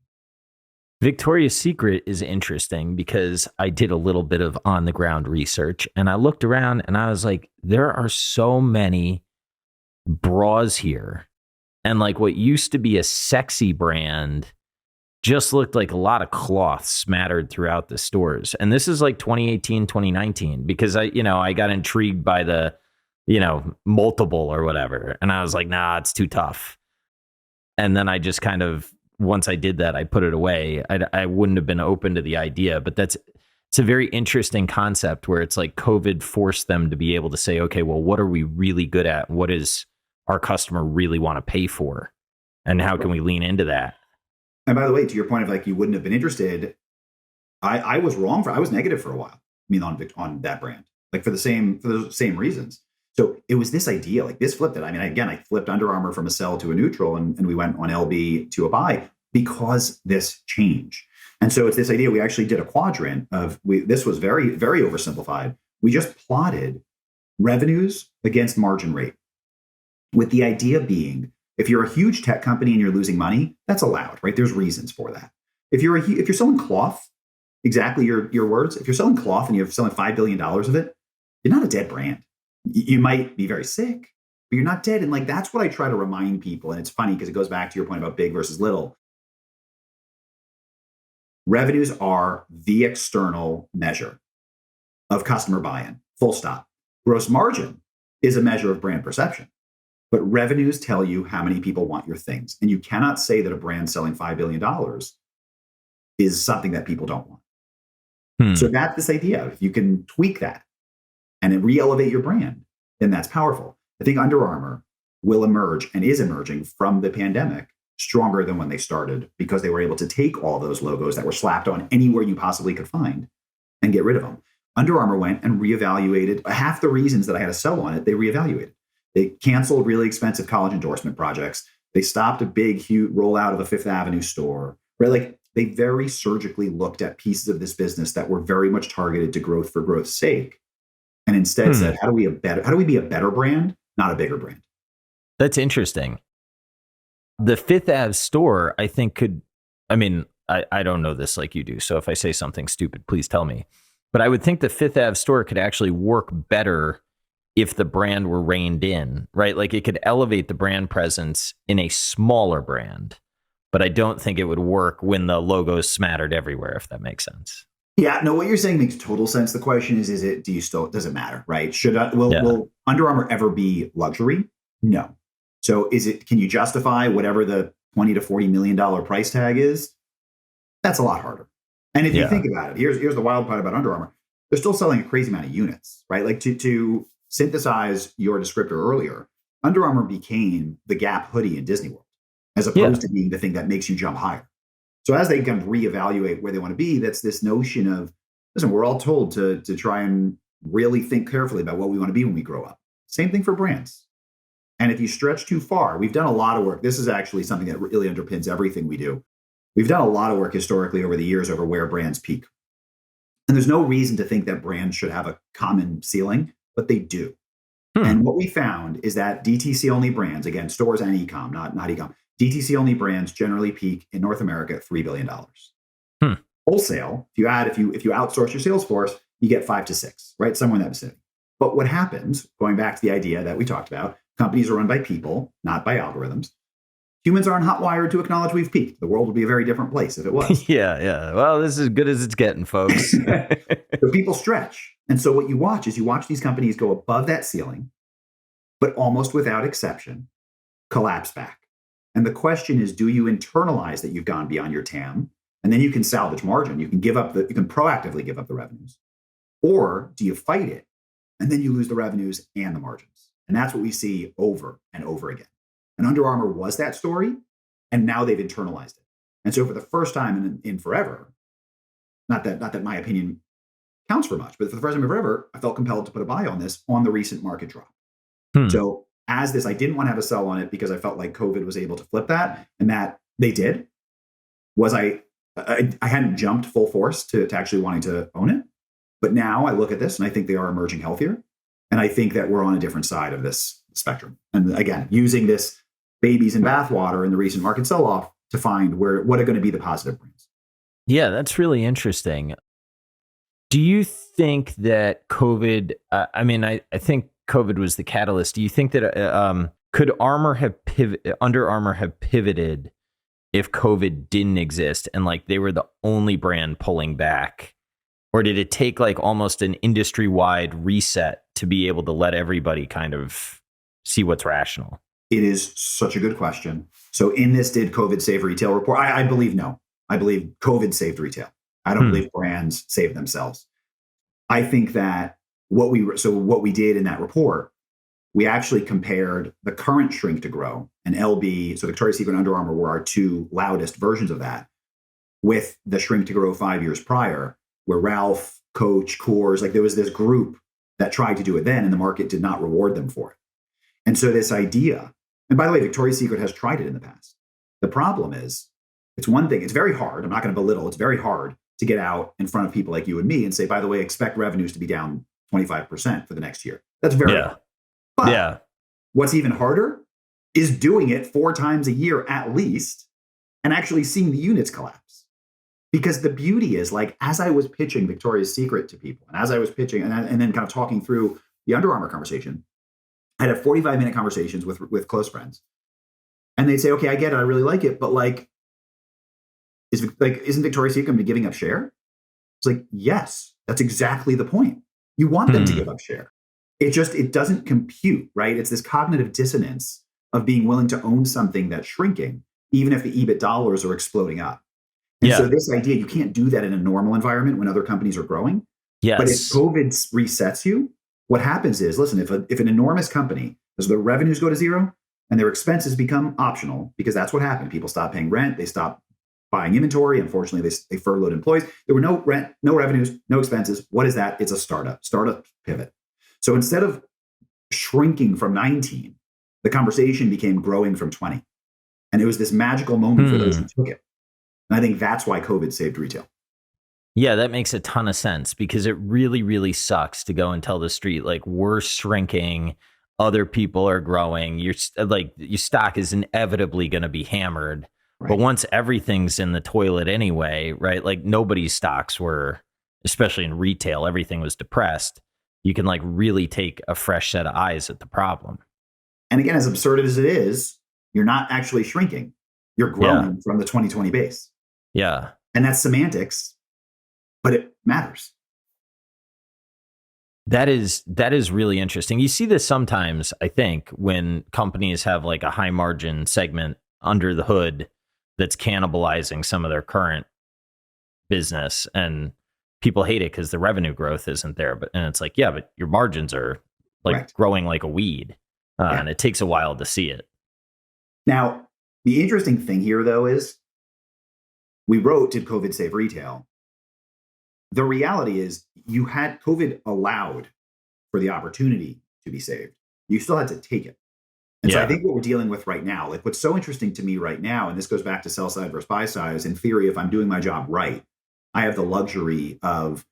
Victoria's Secret is interesting because I did a little bit of on the ground research and I looked around and I was like, there are so many bras here. And like what used to be a sexy brand just looked like a lot of cloth smattered throughout the stores. And this is like 2018, 2019, because I got intrigued by the, multiple or whatever. And I was like, nah, it's too tough. And then I just kind of, once I did that, I put it away. I wouldn't have been open to the idea, but it's a very interesting concept where it's like COVID forced them to be able to say, okay, well, what are we really good at? What does our customer really want to pay for? And how can we lean into that? And by the way, to your point of like, you wouldn't have been interested. I was wrong I was negative for a while. I mean, on that brand, like for those same reasons. So it was this idea, like this flipped it. I mean, again, I flipped Under Armour from a sell to a neutral and we went on LB to a buy because this change. And so it's this idea, we actually did a quadrant of, this was very, very oversimplified. We just plotted revenues against margin rate with the idea being, if you're a huge tech company and you're losing money, that's allowed, right? There's reasons for that. If you're selling cloth, exactly your words, if you're selling cloth and you're selling $5 billion of it, you're not a dead brand. You might be very sick, but you're not dead. And like, that's what I try to remind people. And it's funny because it goes back to your point about big versus little. Revenues are the external measure of customer buy-in, full stop. Gross margin is a measure of brand perception, but revenues tell you how many people want your things. And you cannot say that a brand selling $5 billion is something that people don't want. So that's this idea. If you can tweak that and re-elevate your brand, then that's powerful. I think Under Armour will emerge and is emerging from the pandemic stronger than when they started, because they were able to take all those logos that were slapped on anywhere you possibly could find and get rid of them. Under Armour went and reevaluated half the reasons that I had to sell on it. They reevaluated. They canceled really expensive college endorsement projects. They stopped a big, huge rollout of a Fifth Avenue store, right? Like, they very surgically looked at pieces of this business that were very much targeted to growth for growth's sake, and instead said, how do we be a better brand, not a bigger brand? That's interesting. The Fifth Ave store, I think I don't know this like you do. So if I say something stupid, please tell me. But I would think the Fifth Ave store could actually work better if the brand were reined in, right? Like, it could elevate the brand presence in a smaller brand, but I don't think it would work when the logo's smattered everywhere, if that makes sense. Yeah, no, what you're saying makes total sense. The question is does it matter, right? Will Under Armour ever be luxury? No. So can you justify whatever the $20 to $40 million price tag is? That's a lot harder. And if you think about it, here's the wild part about Under Armour. They're still selling a crazy amount of units, right? Like, to synthesize your descriptor earlier, Under Armour became the Gap hoodie in Disney World, as opposed to being the thing that makes you jump higher. So as they kind of reevaluate where they want to be, that's this notion of, listen, we're all told to try and really think carefully about what we want to be when we grow up. Same thing for brands. And if you stretch too far, we've done a lot of work. This is actually something that really underpins everything we do. We've done a lot of work historically over the years over where brands peak. And there's no reason to think that brands should have a common ceiling, but they do. And what we found is that DTC-only brands, again, stores and e-com, not e-com, DTC-only brands generally peak in North America at $3 billion. Wholesale, if you outsource your sales force, you get 5 to 6, right? Somewhere in that vicinity. But what happens, going back to the idea that we talked about, companies are run by people, not by algorithms. Humans aren't hot-wired to acknowledge we've peaked. The world would be a very different place if it was. Yeah. Well, this is as good as it's getting, folks. So people stretch. And so what you watch these companies go above that ceiling, but almost without exception, collapse back. And the question is, do you internalize that you've gone beyond your TAM? And then you can salvage margin. You can proactively give up the revenues. Or do you fight it? And then you lose the revenues and the margins. And that's what we see over and over again. And Under Armour was that story, and now they've internalized it. And so for the first time in forever, not that my opinion counts for much, but for the first time in forever, I felt compelled to put a buy on this on the recent market drop. So I didn't want to have a sell on it because I felt like COVID was able to flip that, and that they did. I hadn't jumped full force to actually wanting to own it. But now I look at this and I think they are emerging healthier. And I think that we're on a different side of this spectrum. And again, using this babies in bathwater in the recent market sell-off to find what are going to be the positive brands. Yeah, that's really interesting. Do you think that COVID, I think COVID was the catalyst. Do you think that could Under Armour have pivoted if COVID didn't exist and like they were the only brand pulling back? Or did it take like almost an industry-wide reset to be able to let everybody kind of see what's rational? It is such a good question. So in this Did COVID Save Retail report, I believe no. I believe COVID saved retail. I don't believe brands saved themselves. I think that what we did in that report, we actually compared the current shrink to grow and LB, so Victoria's Secret and Under Armour were our two loudest versions of that, with the shrink to grow 5 years prior, where Ralph, Coach, Coors, like there was this group that tried to do it then and the market did not reward them for it. And so this idea, and by the way, Victoria's Secret has tried it in the past. The problem is, it's one thing, it's very hard, I'm not going to belittle, it's very hard to get out in front of people like you and me and say, by the way, expect revenues to be down 25% for the next year. That's very hard. But what's even harder is doing it 4 times a year at least and actually seeing the units collapse. Because the beauty is, like, as I was pitching Victoria's Secret to people, and as I was pitching, and then kind of talking through the Under Armour conversation, I'd have 45-minute conversations with close friends. And they'd say, okay, I get it, I really like it, but isn't Victoria's Secret going to be giving up share? It's like, yes, that's exactly the point. You want them to give up share. It doesn't compute, right? It's this cognitive dissonance of being willing to own something that's shrinking, even if the EBIT dollars are exploding up. And so this idea, you can't do that in a normal environment when other companies are growing. Yes. But if COVID resets you, what happens is, listen, if an enormous company, as their revenues go to zero and their expenses become optional, because that's what happened. People stopped paying rent. They stopped buying inventory. Unfortunately, they furloughed employees. There were no rent, no revenues, no expenses. What is that? It's a startup pivot. So instead of shrinking from 19, the conversation became growing from 20. And it was this magical moment for those who took it. And I think that's why COVID saved retail. Yeah, that makes a ton of sense, because it really, really sucks to go and tell the street, like, we're shrinking, other people are growing. Your stock is inevitably going to be hammered. Right. But once everything's in the toilet anyway, right? Like, nobody's stocks were, especially in retail, everything was depressed. You can like really take a fresh set of eyes at the problem. And again, as absurd as it is, you're not actually shrinking. You're growing from the 2020 base. Yeah. And that's semantics, but it matters. That is really interesting. You see this sometimes, I think, when companies have like a high margin segment under the hood that's cannibalizing some of their current business, and people hate it because the revenue growth isn't there. And it's like, yeah, but your margins are like growing like a weed, and it takes a while to see it. Now, the interesting thing here, though, is we wrote, did COVID save retail? The reality is COVID allowed for the opportunity to be saved. You still had to take it. And so I think what we're dealing with right now, like what's so interesting to me right now, and this goes back to sell side versus buy side, is in theory, if I'm doing my job right, I have the luxury of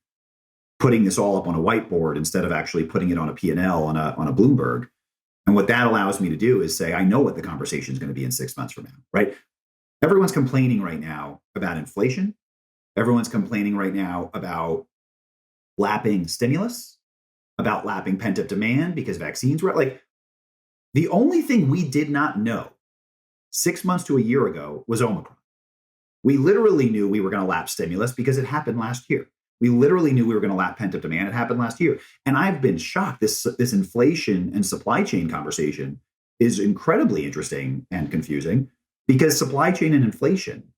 putting this all up on a whiteboard instead of actually putting it on a P&L on a Bloomberg. And what that allows me to do is say, I know what the conversation is going to be in 6 months from now, right? Everyone's complaining right now about inflation. Everyone's complaining right now about lapping stimulus, about lapping pent-up demand because vaccines were like, the only thing we did not know 6 months to a year ago was Omicron. We literally knew we were going to lap stimulus because it happened last year. We literally knew we were going to lap pent-up demand. It happened last year. And I've been shocked. This inflation and supply chain conversation is incredibly interesting and confusing because supply chain and inflation,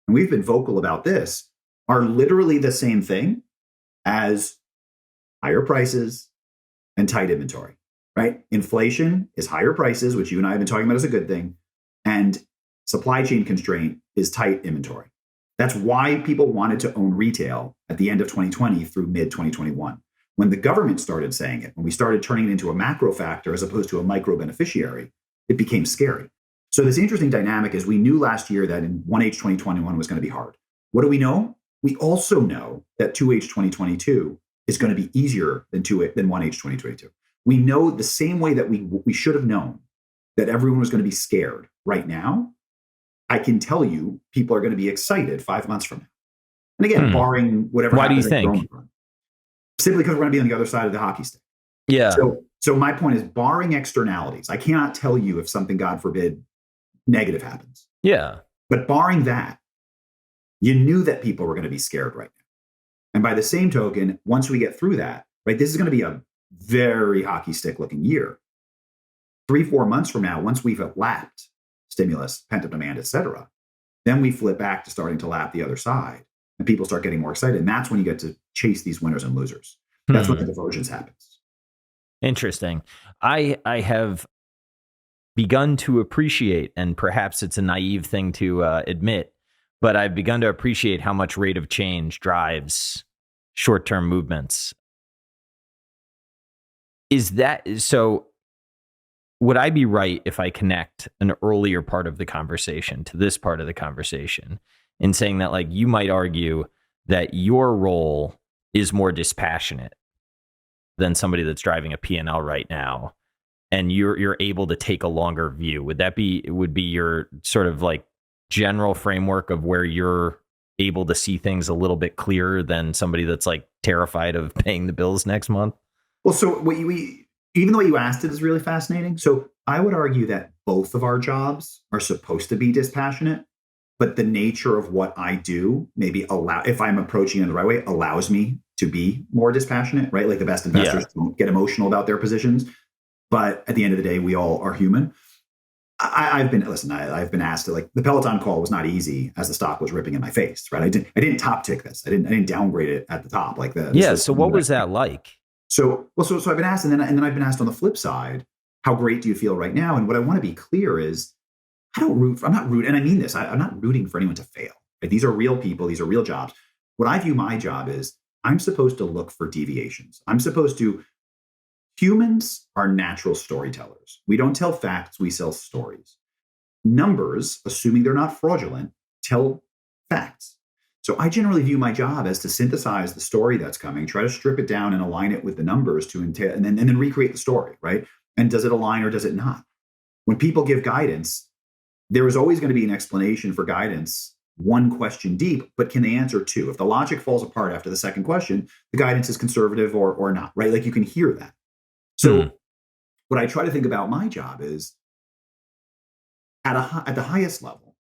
and we've been vocal about this, are literally the same thing as higher prices and tight inventory, right? Inflation is higher prices, which you and I have been talking about as a good thing, and supply chain constraint is tight inventory. That's why people wanted to own retail at the end of 2020 through mid-2021. When the government started saying it, when we started turning it into a macro factor as opposed to a micro beneficiary, it became scary. So this interesting dynamic is we knew last year that in 1H 2021 was going to be hard. What do we know? We also know that 2H 2022 is going to be easier than 1H 2022. We know the same way that we should have known that everyone was going to be scared right now. I can tell you people are going to be excited 5 months from now. And again, barring whatever. Why do you think? Simply because we're going to be on the other side of the hockey stick. Yeah. So my point is, barring externalities, I cannot tell you if something, God forbid, negative happens. Yeah. But barring that, you knew that people were going to be scared right now. And by the same token, once we get through that, right, this is going to be a very hockey stick looking year. 3-4 months from now, once we've lapped stimulus, pent-up demand, et cetera, then we flip back to starting to lap the other side and people start getting more excited. And that's when you get to chase these winners and losers. That's when the divergence happens. Interesting. I have begun to appreciate, and perhaps it's a naive thing to admit, but I've begun to appreciate how much rate of change drives short-term movements. Is that so? Would I be right if I connect an earlier part of the conversation to this part of the conversation in saying that, like, you might argue that your role is more dispassionate than somebody that's driving a P&L right now, and you're able to take a longer view? Would be your sort of like general framework of where you're able to see things a little bit clearer than somebody that's like terrified of paying the bills next month? Well, so even though you asked it is really fascinating. So I would argue that both of our jobs are supposed to be dispassionate, but the nature of what I do maybe if I'm approaching it in the right way, allows me to be more dispassionate, right? Like the best investors don't get emotional about their positions, but at the end of the day, we all are human. I've been asked to, like, the Peloton call was not easy as the stock was ripping in my face, right? I didn't top tick this. I didn't downgrade it at the top like that. So what was that like? So I've been asked, and then I've been asked on the flip side, how great do you feel right now? And what I want to be clear is, I'm not rooting, and I mean this, I'm not rooting for anyone to fail. Right? These are real people, these are real jobs. What I view my job is, I'm supposed to look for deviations. Humans are natural storytellers. We don't tell facts, we tell stories. Numbers, assuming they're not fraudulent, tell facts. So I generally view my job as to synthesize the story that's coming, try to strip it down and align it with the numbers to entail, and then recreate the story, right? And does it align or does it not? When people give guidance, there is always going to be an explanation for guidance, one question deep, but can they answer two? If the logic falls apart after the second question, the guidance is conservative or not, right? Like you can hear that. So what I try to think about my job is, at the highest level,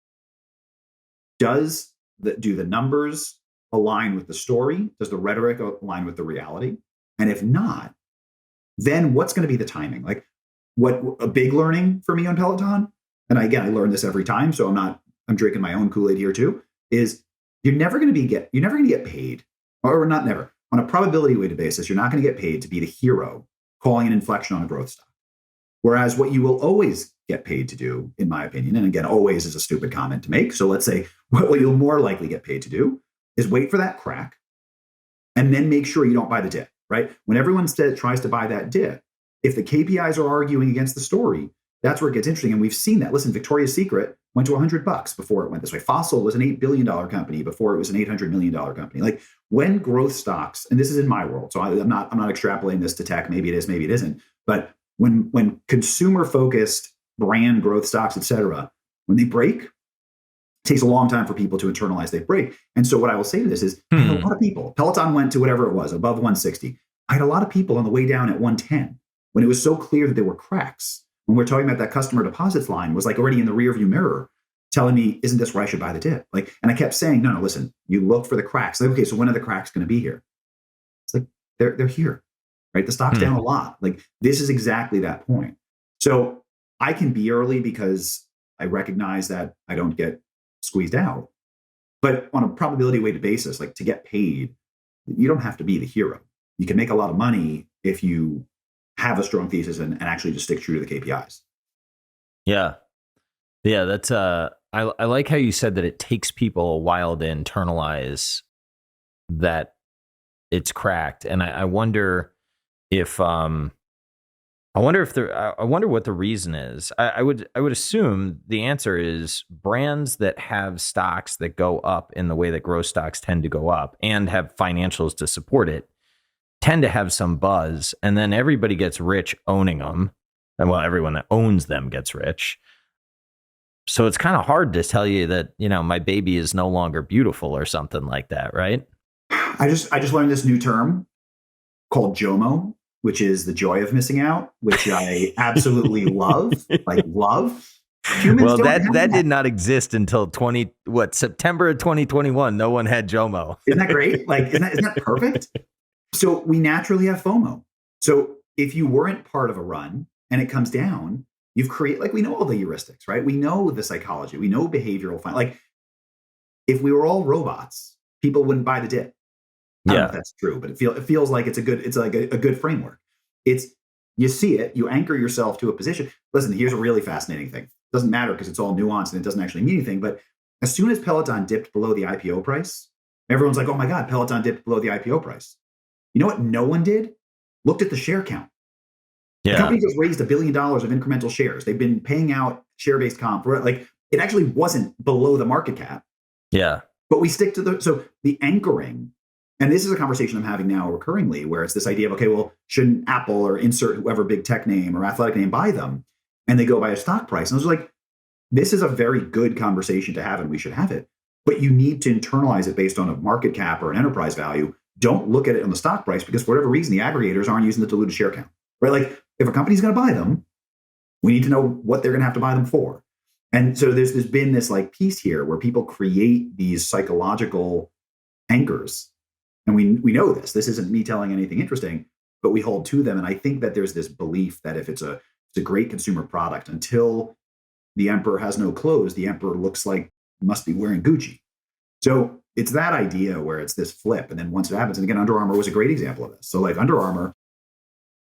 do the numbers align with the story? Does the rhetoric align with the reality? And if not, then what's going to be the timing? Like, what a big learning for me on Peloton, and again, I learn this every time, so I'm drinking my own Kool-Aid here too, is you're never going to get paid, or not never, on a probability weighted basis, you're not going to get paid to be the hero calling an inflection on a growth stock. Whereas what you will always get paid to do, in my opinion, and again, always is a stupid comment to make. So let's say what you'll more likely get paid to do is wait for that crack and then make sure you don't buy the dip, right? When everyone tries to buy that dip, if the KPIs are arguing against the story, that's where it gets interesting. And we've seen that. Listen, Victoria's Secret went to $100 before it went this way. Fossil was an $8 billion company before it was an $800 million company. Like, when growth stocks, and this is in my world, so I'm not extrapolating this to tech. Maybe it is, maybe it isn't. But when consumer focused brand growth stocks, et cetera, when they break, it takes a long time for people to internalize they break. And so what I will say to this is, I had a lot of people, Peloton went to whatever it was, above 160. I had a lot of people on the way down at 110 when it was so clear that there were cracks. When we're talking about that customer deposits line was like already in the rearview mirror telling me, isn't this where I should buy the dip? Like, and I kept saying, no, listen, you look for the cracks. Like, okay, so when are the cracks going to be here? It's like, they're here, right? The stock's down a lot. Like, this is exactly that point. So I can be early because I recognize that I don't get squeezed out. But on a probability weighted basis, like, to get paid, you don't have to be the hero. You can make a lot of money if you have a strong thesis and actually just stick true to the KPIs. Yeah. That's I like how you said that it takes people a while to internalize that it's cracked, and I wonder if I wonder what the reason is. I would assume the answer is brands that have stocks that go up in the way that growth stocks tend to go up and have financials to support it tend to have some buzz, and then everybody gets rich owning them, and well, everyone that owns them gets rich. So it's kind of hard to tell you that, my baby is no longer beautiful or something like that, right? I just learned this new term called JOMO, which is the joy of missing out, which I absolutely love. Humans well, that did not exist until September of 2021. No one had JOMO. Isn't that great? Like, isn't that perfect? So we naturally have FOMO. So if you weren't part of a run and it comes down, you've created, like, we know all the heuristics, right? We know the psychology, we know behavioral. Like, if we were all robots, people wouldn't buy the dip. I don't know if that's true, but it feels like it's like a good framework. You see it, you anchor yourself to a position. Listen, here's a really fascinating thing. It doesn't matter because it's all nuanced and it doesn't actually mean anything. But as soon as Peloton dipped below the IPO price, everyone's like, oh my God, Peloton dipped below the IPO price. You know what no one did? Looked at the share count. Yeah. The company just raised $1 billion of incremental shares. They've been paying out share-based comp. Like, it actually wasn't below the market cap. Yeah. But we stick to the anchoring. And this is a conversation I'm having now recurringly, where it's this idea of, okay, well, shouldn't Apple or insert whoever big tech name or athletic name buy them? And they go by a stock price. And I was like, this is a very good conversation to have, and we should have it. But you need to internalize it based on a market cap or an enterprise value. Don't look at it on the stock price, because for whatever reason, the aggregators aren't using the diluted share count, right? Like, if a company's going to buy them, we need to know what they're going to have to buy them for. And so there's been this like piece here where people create these psychological anchors. And we know this. This isn't me telling anything interesting, but we hold to them. And I think that there's this belief that if it's a great consumer product, until the emperor has no clothes, the emperor looks like must be wearing Gucci. So it's that idea where it's this flip. And then once it happens, and again, Under Armour was a great example of this. So like Under Armour,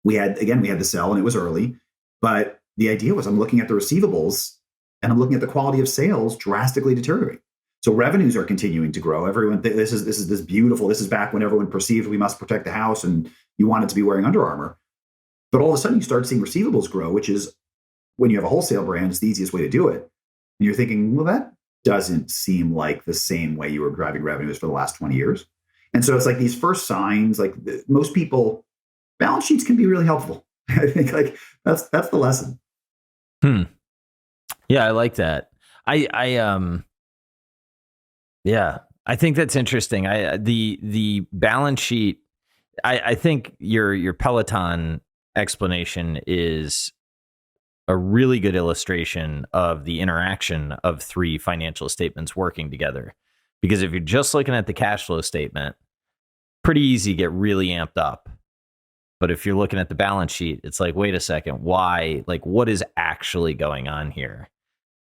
we had the sell and it was early, but the idea was I'm looking at the receivables and I'm looking at the quality of sales drastically deteriorate. So revenues are continuing to grow. Everyone, this is beautiful. This is back when everyone perceived we must protect the house and you wanted to be wearing Under Armour. But all of a sudden you start seeing receivables grow, which is when you have a wholesale brand, it's the easiest way to do it. And you're thinking, well, that doesn't seem like the same way you were driving revenues for the last 20 years. And so it's like these first signs, like most people, balance sheets can be really helpful. I think like that's the lesson. Yeah, I like that. Yeah, I think that's interesting. The balance sheet. I think your Peloton explanation is a really good illustration of the interaction of three financial statements working together. Because if you're just looking at the cash flow statement, pretty easy to get really amped up. But if you're looking at the balance sheet, it's like, wait a second, why? Like, what is actually going on here?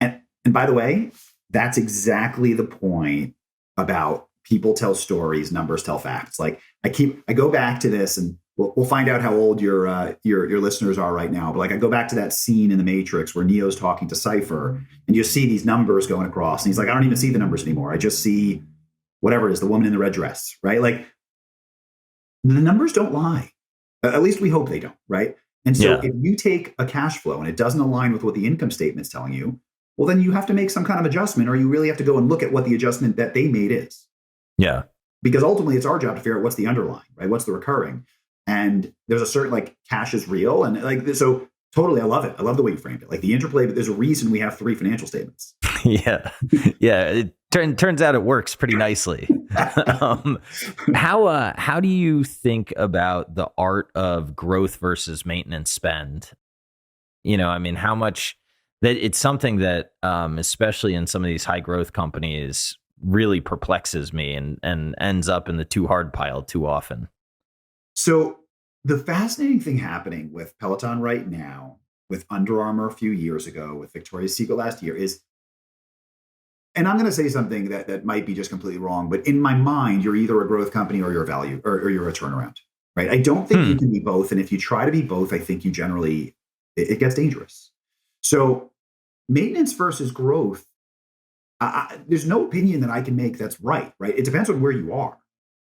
And by the way, that's exactly the point about people tell stories, numbers tell facts. Like I go back to this, and we'll find out how old your listeners are right now. But like I go back to that scene in The Matrix where Neo's talking to Cypher, and you see these numbers going across, and he's like, I don't even see the numbers anymore. I just see whatever it is, the woman in the red dress, right? Like the numbers don't lie. At least we hope they don't, right? And so if you take a cash flow and it doesn't align with what the income statement's telling you, well, then you have to make some kind of adjustment, or you really have to go and look at what the adjustment that they made is. Yeah. Because ultimately it's our job to figure out what's the underlying, right? What's the recurring? And there's a certain, like, cash is real. And like, so totally, I love it. I love the way you framed it. Like the interplay, but there's a reason we have three financial statements. Yeah. It turns out it works pretty nicely. How do you think about the art of growth versus maintenance spend? You know, I mean, how much that it's something that, especially in some of these high growth companies, really perplexes me and ends up in the too hard pile too often. So the fascinating thing happening with Peloton right now, with Under Armour a few years ago, with Victoria's Secret last year is, and I'm going to say something that might be just completely wrong, but in my mind, you're either a growth company or you're a value or you're a turnaround, right? I don't think you can be both. And if you try to be both, I think you generally, it gets dangerous. So maintenance versus growth, there's no opinion that I can make that's right? It depends on where you are.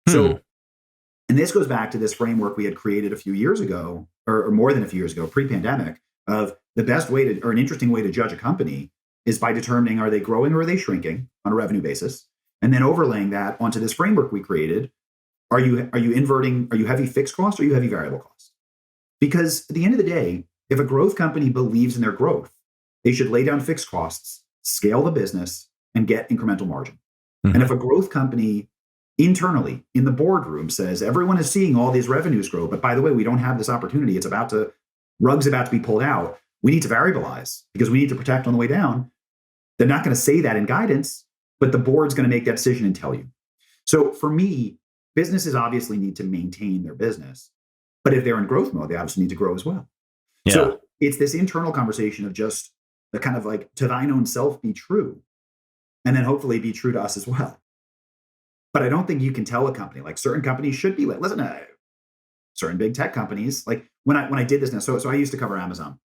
So, and this goes back to this framework we had created a few years ago, or more than a few years ago, pre-pandemic, of the best way to, or an interesting way to judge a company is by determining, are they growing or are they shrinking on a revenue basis? And then overlaying that onto this framework we created, are you heavy fixed cost or are you heavy variable cost? Because at the end of the day, if a growth company believes in their growth, they should lay down fixed costs, scale the business, and get incremental margin. And if a growth company internally in the boardroom says, everyone is seeing all these revenues grow, but by the way, we don't have this opportunity, rug's about to be pulled out, we need to variabilize because we need to protect on the way down. They're not going to say that in guidance, but the board's going to make that decision and tell you. So for me, businesses obviously need to maintain their business, but if they're in growth mode, they obviously need to grow as well. Yeah. So it's this internal conversation of just the kind of like, to thine own self be true, and then hopefully be true to us as well. But I don't think you can tell a company, like certain companies should be like, listen, certain big tech companies, like when I did this now, so I used to cover Amazon.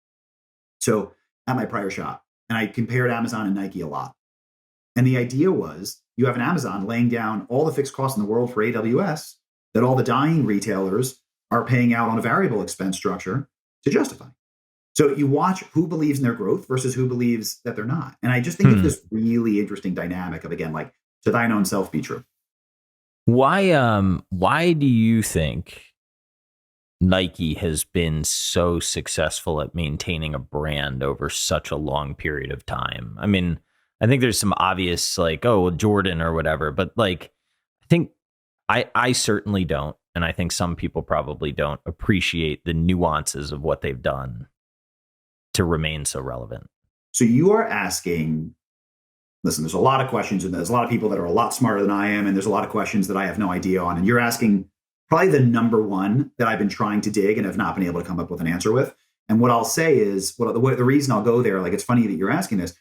So at my prior shop, and I compared Amazon and Nike a lot. And the idea was you have an Amazon laying down all the fixed costs in the world for AWS that all the dying retailers are paying out on a variable expense structure to justify. So you watch who believes in their growth versus who believes that they're not. And I just think it's this really interesting dynamic of, again, like, to thine own self be true. Why do you think Nike has been so successful at maintaining a brand over such a long period of time? I mean, I think there's some obvious, like, oh, Jordan or whatever, but like, I think I certainly don't. And I think some people probably don't appreciate the nuances of what they've done to remain so relevant. So you are asking, listen, there's a lot of questions, and there's a lot of people that are a lot smarter than I am, and there's a lot of questions that I have no idea on. And you're asking probably the number one that I've been trying to dig and have not been able to come up with an answer with. And what I'll say is, the reason I'll go there, like, it's funny that you're asking this.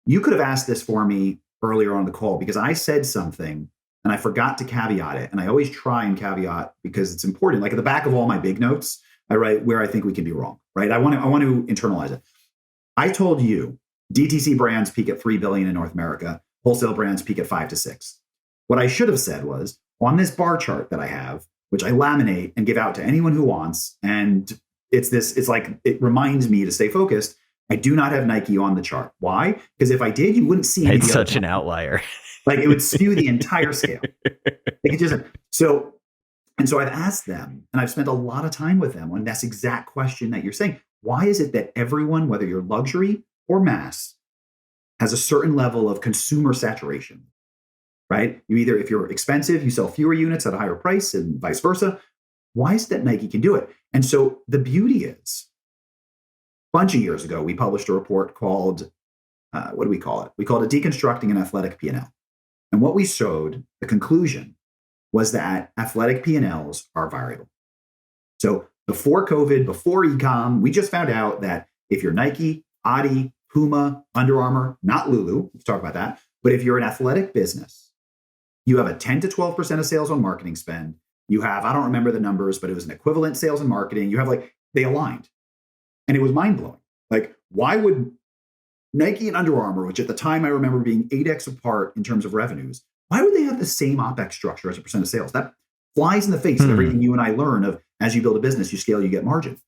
You could have asked this for me earlier on the call, because I said something and I forgot to caveat it. And I always try and caveat because it's important. Like at the back of all my big notes, I write where I think we can be wrong, right? I want to internalize it. I told you DTC brands peak at 3 billion in North America, wholesale brands peak at 5 to 6. What I should have said was on this bar chart that I have, which I laminate and give out to anyone who wants, and it's like it reminds me to stay focused. I do not have Nike on the chart. Why? Because if I did, you wouldn't see it's such an outlier. Like it would skew the entire scale. Like it just so I've asked them, and I've spent a lot of time with them on this exact question that you're saying. Why is it that everyone, whether you're luxury or mass, has a certain level of consumer saturation? Right? You either, if you're expensive, you sell fewer units at a higher price, and vice versa. Why is it that Nike can do it? And so the beauty is, a bunch of years ago, we published a report called, what do we call it? We called it Deconstructing an Athletic P&L. And what we showed, the conclusion, was that athletic P&Ls are variable. So before COVID, before e-com, we just found out that if you're Nike, Adi, Puma, Under Armour, not Lulu, let's talk about that, but if you're an athletic business, you have a 10 to 12% of sales on marketing spend. You have, I don't remember the numbers, but it was an equivalent sales and marketing. You have they aligned. And it was mind-blowing. Like, why would Nike and Under Armour, which at the time I remember being 8x apart in terms of revenues, why would they have the same OpEx structure as a percent of sales? That flies in the face of everything you and I learn of as you build a business, you scale, you get margin.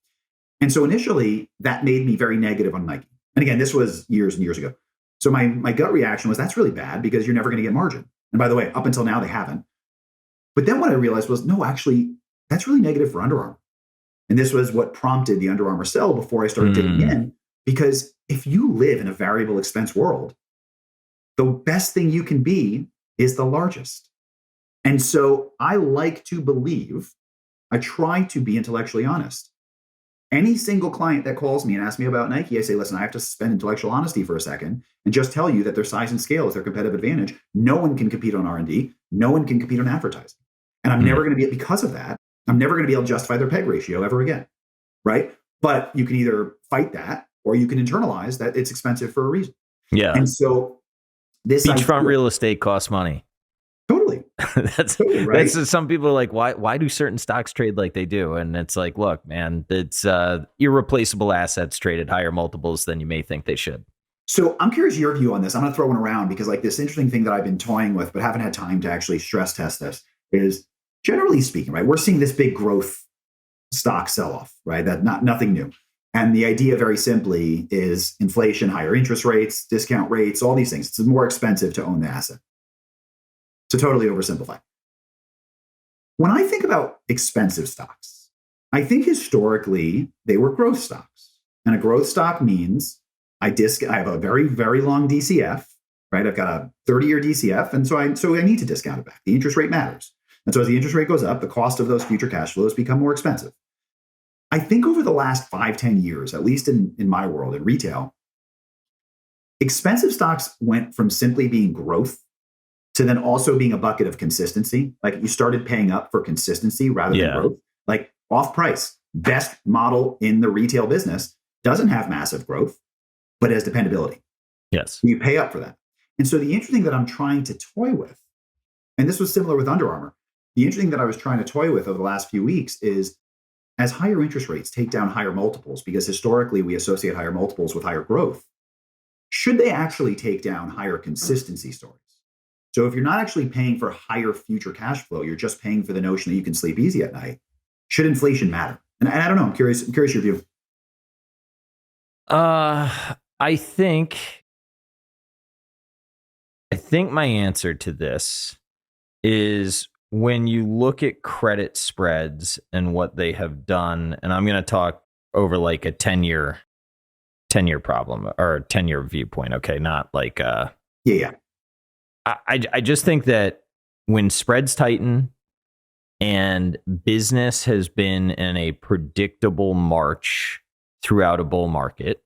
And so initially, that made me very negative on Nike. And again, this was years and years ago. So my gut reaction was, that's really bad because you're never going to get margin. And by the way, up until now, they haven't. But then what I realized was, no, actually, that's really negative for Under Armour. And this was what prompted the Under Armour sell before I started digging in. Because if you live in a variable expense world, the best thing you can be is the largest. And so I like to believe, I try to be intellectually honest. Any single client that calls me and asks me about Nike, I say, listen, I have to suspend intellectual honesty for a second and just tell you that their size and scale is their competitive advantage. No one can compete on R&D. No one can compete on advertising. And I'm never going to be, because of that, I'm never going to be able to justify their PEG ratio ever again, right? But you can either fight that or you can internalize that it's expensive for a reason. Yeah. And so this beachfront real estate costs money. Totally. That's totally right. That's some people are like, why do certain stocks trade like they do? And it's like, look, man, it's irreplaceable assets trade at higher multiples than you may think they should. So I'm curious your view on this. I'm going to throw one around because this interesting thing that I've been toying with, but haven't had time to actually stress test this, is generally speaking, right? We're seeing this big growth stock sell-off, right? That nothing new. And the idea very simply is inflation, higher interest rates, discount rates, all these things. It's more expensive to own the asset. To totally oversimplify. When I think about expensive stocks, I think historically they were growth stocks. And a growth stock means I have a very, very long DCF, right? I've got a 30-year DCF. And so I need to discount it back. The interest rate matters. And so as the interest rate goes up, the cost of those future cash flows become more expensive. I think over the last 5-10 years, at least in my world, in retail, expensive stocks went from simply being growth to then also being a bucket of consistency. Like you started paying up for consistency rather than growth. Like off price, best model in the retail business, doesn't have massive growth, but has dependability. Yes. You pay up for that. And so the interesting that I'm trying to toy with, and this was similar with Under Armour, the interesting that I was trying to toy with over the last few weeks is as higher interest rates take down higher multiples, because historically we associate higher multiples with higher growth, should they actually take down higher consistency stories? So if you're not actually paying for higher future cash flow, you're just paying for the notion that you can sleep easy at night. Should inflation matter? And I don't know. I'm curious your view. I think my answer to this is when you look at credit spreads and what they have done, and I'm going to talk over like a 10-year problem or a 10-year viewpoint. Okay. Not like, yeah. I just think that when spreads tighten and business has been in a predictable march throughout a bull market,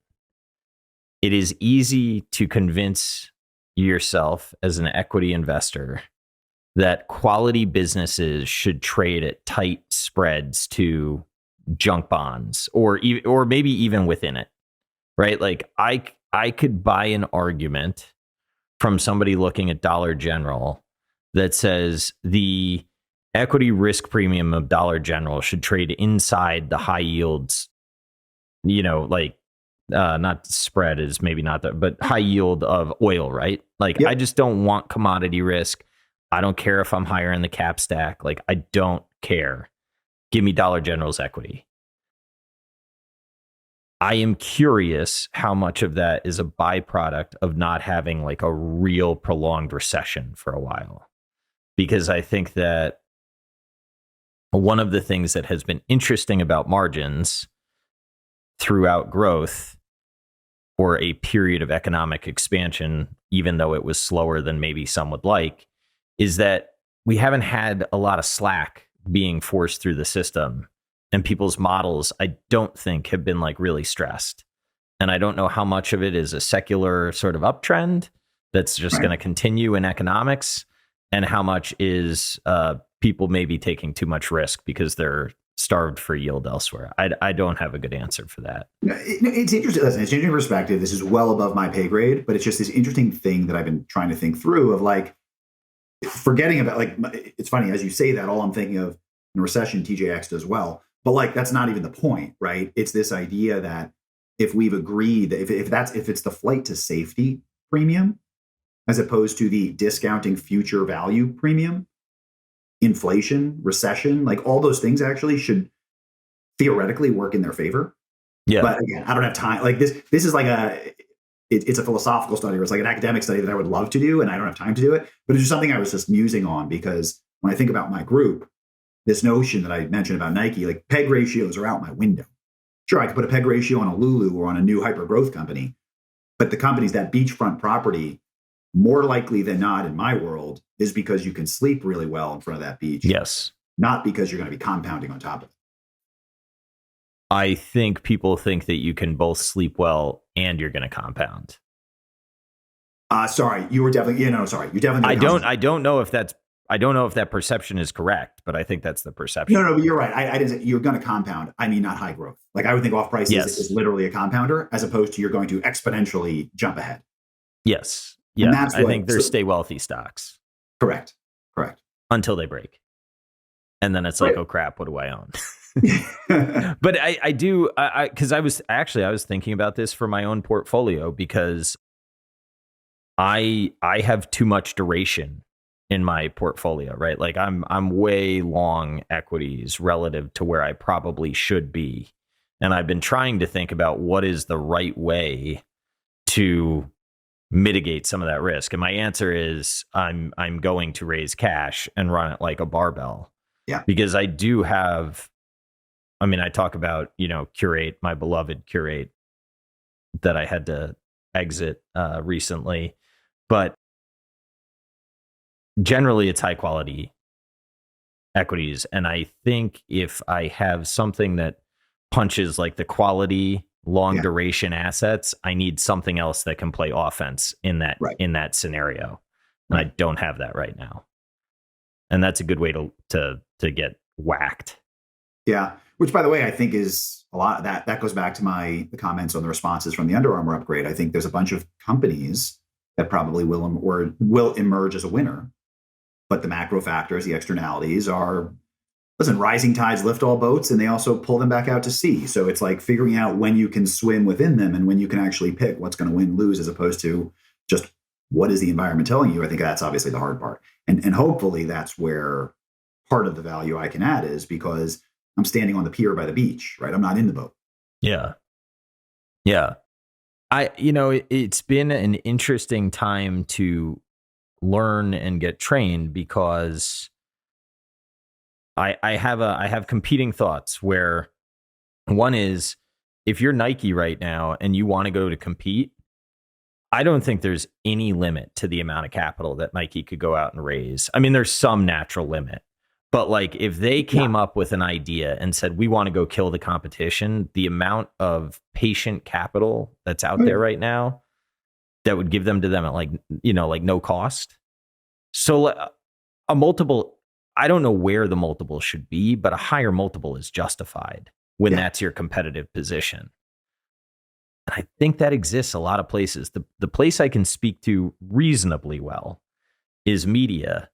it is easy to convince yourself as an equity investor that quality businesses should trade at tight spreads to junk bonds or maybe even within it, right? Like I could buy an argument from somebody looking at Dollar General that says the equity risk premium of Dollar General should trade inside the high yields, not spread is maybe not that, but high yield of oil, right? Like, Yep. I just don't want commodity risk. I don't care if I'm higher in the cap stack. Like, I don't care. Give me Dollar General's equity. I am curious how much of that is a byproduct of not having like a real prolonged recession for a while. Because I think that one of the things that has been interesting about margins throughout growth or a period of economic expansion, even though it was slower than maybe some would like, is that we haven't had a lot of slack being forced through the system. And people's models, I don't think, have been like really stressed. And I don't know how much of it is a secular sort of uptrend that's just going to continue in economics, and how much is people maybe taking too much risk because they're starved for yield elsewhere. I don't have a good answer for that. It's interesting. Listen, it's an interesting perspective. This is well above my pay grade, but it's just this interesting thing that I've been trying to think through of like forgetting about, like, it's funny as you say that, all I'm thinking of in recession, TJX does well. But like, that's not even the point, right? It's this idea that if we've agreed that if it's the flight to safety premium, as opposed to the discounting future value premium, inflation, recession, like all those things actually should theoretically work in their favor. Yeah. But again, I don't have time. Like this is like it's a philosophical study, or it's like an academic study that I would love to do, and I don't have time to do it. But it's just something I was just musing on, because when I think about my group, this notion that I mentioned about Nike, like peg ratios are out my window. Sure, I could put a peg ratio on a Lulu or on a new hyper growth company, but the companies that beachfront property, more likely than not in my world, is because you can sleep really well in front of that beach. Yes. Not because you're going to be compounding on top of it. I think people think that you can both sleep well and you're going to compound. Sorry, you were definitely, sorry. You definitely. I don't know if that perception is correct, but I think that's the perception. No, but you're right. I didn't say you're going to compound. I mean, not high growth. Like, I would think off price is literally a compounder, as opposed to you're going to exponentially jump ahead. Yes. Yeah. I think there's stay wealthy stocks. Correct. Until they break. And then it's like, oh crap, what do I own? But I do, because I was thinking about this for my own portfolio, because I have too much duration in my portfolio, right? Like I'm way long equities relative to where I probably should be. And I've been trying to think about what is the right way to mitigate some of that risk. And my answer is I'm going to raise cash and run it like a barbell. Yeah. Because I do have, I talk about, Curate, my beloved Curate, that I had to exit recently, but generally it's high quality equities. And I think if I have something that punches like the quality long duration assets, I need something else that can play offense in that scenario. And I don't have that right now. And that's a good way to get whacked. Yeah. Which, by the way, I think is a lot of that goes back to the comments on the responses from the Under Armour upgrade. I think there's a bunch of companies that probably will emerge as a winner. But the macro factors, the externalities are, listen, rising tides lift all boats, and they also pull them back out to sea. So it's like figuring out when you can swim within them and when you can actually pick what's going to win, lose, as opposed to just what is the environment telling you. I think that's obviously the hard part. And hopefully that's where part of the value I can add is, because I'm standing on the pier by the beach, right? I'm not in the boat. Yeah. Yeah. It's been an interesting time to learn and get trained, because I have competing thoughts, where one is, if you're Nike right now and you want to go to compete, I don't think there's any limit to the amount of capital that Nike could go out and raise. There's some natural limit, but like if they came up with an idea and said, we want to go kill the competition, the amount of patient capital that's out there right now that would give them to them at like no cost. So a multiple, I don't know where the multiple should be, but a higher multiple is justified when that's your competitive position. And I think that exists a lot of places. The place I can speak to reasonably well is media.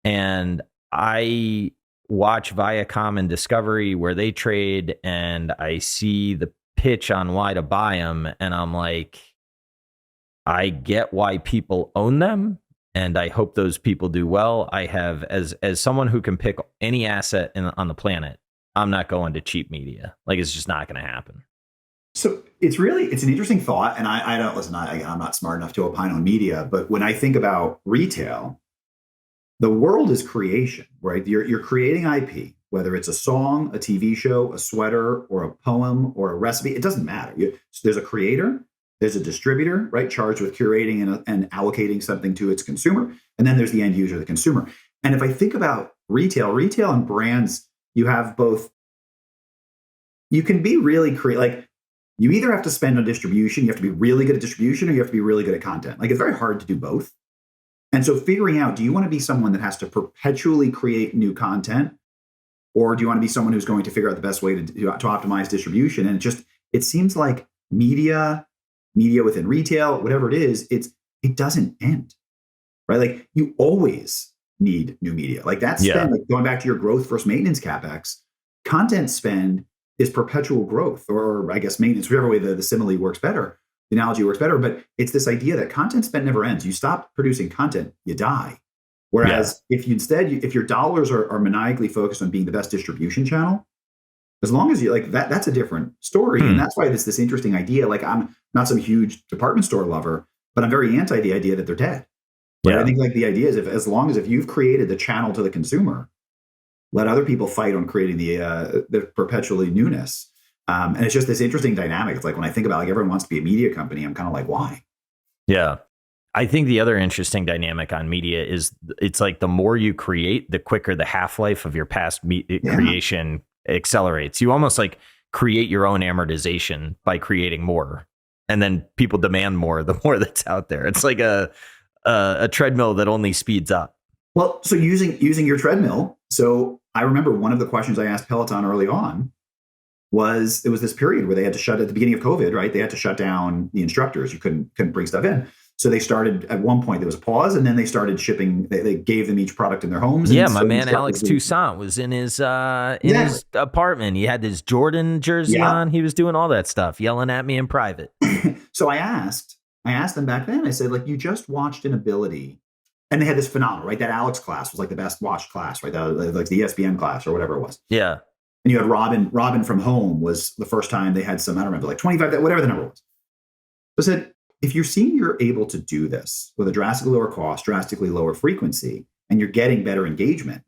And I watch Viacom and Discovery where they trade, and I see the pitch on why to buy them, and I'm like, I get why people own them, and I hope those people do well. I have, as someone who can pick any asset on the planet, I'm not going to cheap media. Like, it's just not going to happen. So it's an interesting thought. And I don't listen, I'm not smart enough to opine on media, but when I think about retail, the world is creation, right? You're creating IP, whether it's a song, a TV show, a sweater, or a poem, or a recipe. It doesn't matter. So there's a creator, there's a distributor, right, charged with curating and allocating something to its consumer. And then there's the end user, the consumer. And if I think about retail and brands, you have both. You can be really like, you either have to spend on distribution, you have to be really good at distribution, or you have to be really good at content. Like, it's very hard to do both. And so figuring out, do you want to be someone that has to perpetually create new content? Or do you want to be someone who's going to figure out the best way to optimize distribution? And it seems like media within retail, whatever it is, it doesn't end, right? Like, you always need new media. Like, that spend, like going back to your growth versus maintenance CapEx, content spend is perpetual growth, or I guess maintenance, whichever way the simile works better, the analogy works better. But it's this idea that content spend never ends. You stop producing content, you die. Whereas if your dollars are maniacally focused on being the best distribution channel, as long as you like that, that's a different story. And that's why this interesting idea. Like, I'm not some huge department store lover, but I'm very anti the idea that they're dead. Right? I think like the idea is as long as you've created the channel to the consumer, let other people fight on creating the perpetually newness. And it's just this interesting dynamic. It's like, when I think about, like, everyone wants to be a media company, I'm kind of like, why? Yeah. I think the other interesting dynamic on media is it's like the more you create, the quicker the half-life of your past creation accelerates. You almost like create your own amortization by creating more. And then people demand more the more that's out there. It's like a treadmill that only speeds up. Well, so using your treadmill. So I remember one of the questions I asked Peloton early on was, it was this period where they had to shut, at the beginning of COVID, right? They had to shut down the instructors. You couldn't bring stuff in. So they started, at one point there was a pause, and then they started shipping. They gave them each product in their homes. Yeah, my man Alex Toussaint was in his apartment. He had his Jordan jersey on. He was doing all that stuff, yelling at me in private. So I asked them back then. I said, like, you just watched an ability. And they had this phenomenal, right? That Alex class was like the best watched class, right? That was like the ESPN class or whatever it was. Yeah. And you had Robin from home was the first time they had some, I don't remember, like 25, whatever the number was. So I said, if you're seeing you're able to do this with a drastically lower cost, drastically lower frequency, and you're getting better engagement,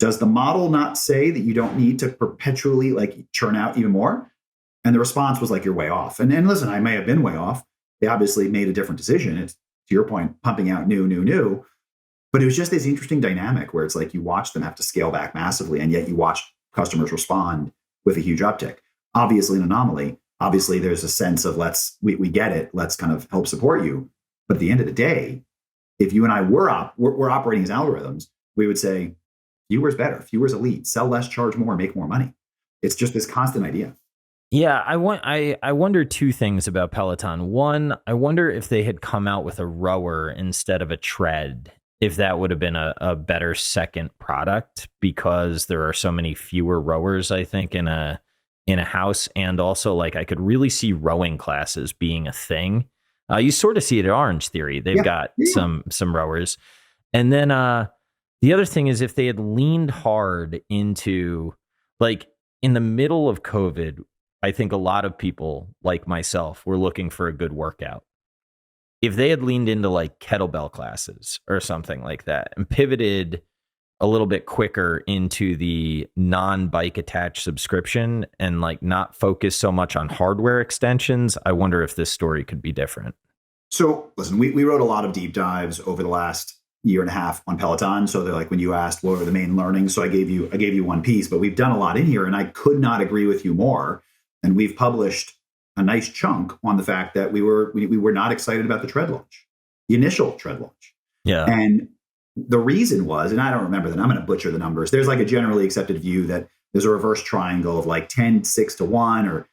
does the model not say that you don't need to perpetually like churn out even more? And the response was like, you're way off. And listen, I may have been way off. They obviously made a different decision. It's, to your point, pumping out new. But it was just this interesting dynamic where it's like you watch them have to scale back massively, and yet you watch customers respond with a huge uptick. Obviously an anomaly. Obviously there's a sense of we get it. Let's kind of help support you. But at the end of the day, if you and I we're operating as algorithms, we would say viewers better, viewers elite, sell less, charge more, make more money. It's just this constant idea. Yeah, I wonder two things about Peloton. One, I wonder if they had come out with a rower instead of a tread, if that would have been a better second product, because there are so many fewer rowers, I think, in a house. And also, like, I could really see rowing classes being a thing. You sort of see it at Orange Theory. They've got some rowers. And then the other thing is, if they had leaned hard into, like, in the middle of COVID, I think a lot of people like myself were looking for a good workout. If they had leaned into like kettlebell classes or something like that and pivoted a little bit quicker into the non-bike attached subscription and like not focus so much on hardware extensions, I wonder if this story could be different. So listen, we wrote a lot of deep dives over the last year and a half on Peloton. So they're like, when you asked what were the main learnings, so I gave you one piece, but we've done a lot in here, and I could not agree with you more. And we've published a nice chunk on the fact that we were not excited about the tread launch, the initial tread launch. Yeah. And the reason was, and I don't remember that, I'm going to butcher the numbers. There's like a generally accepted view that there's a reverse triangle of like 10-6-1 or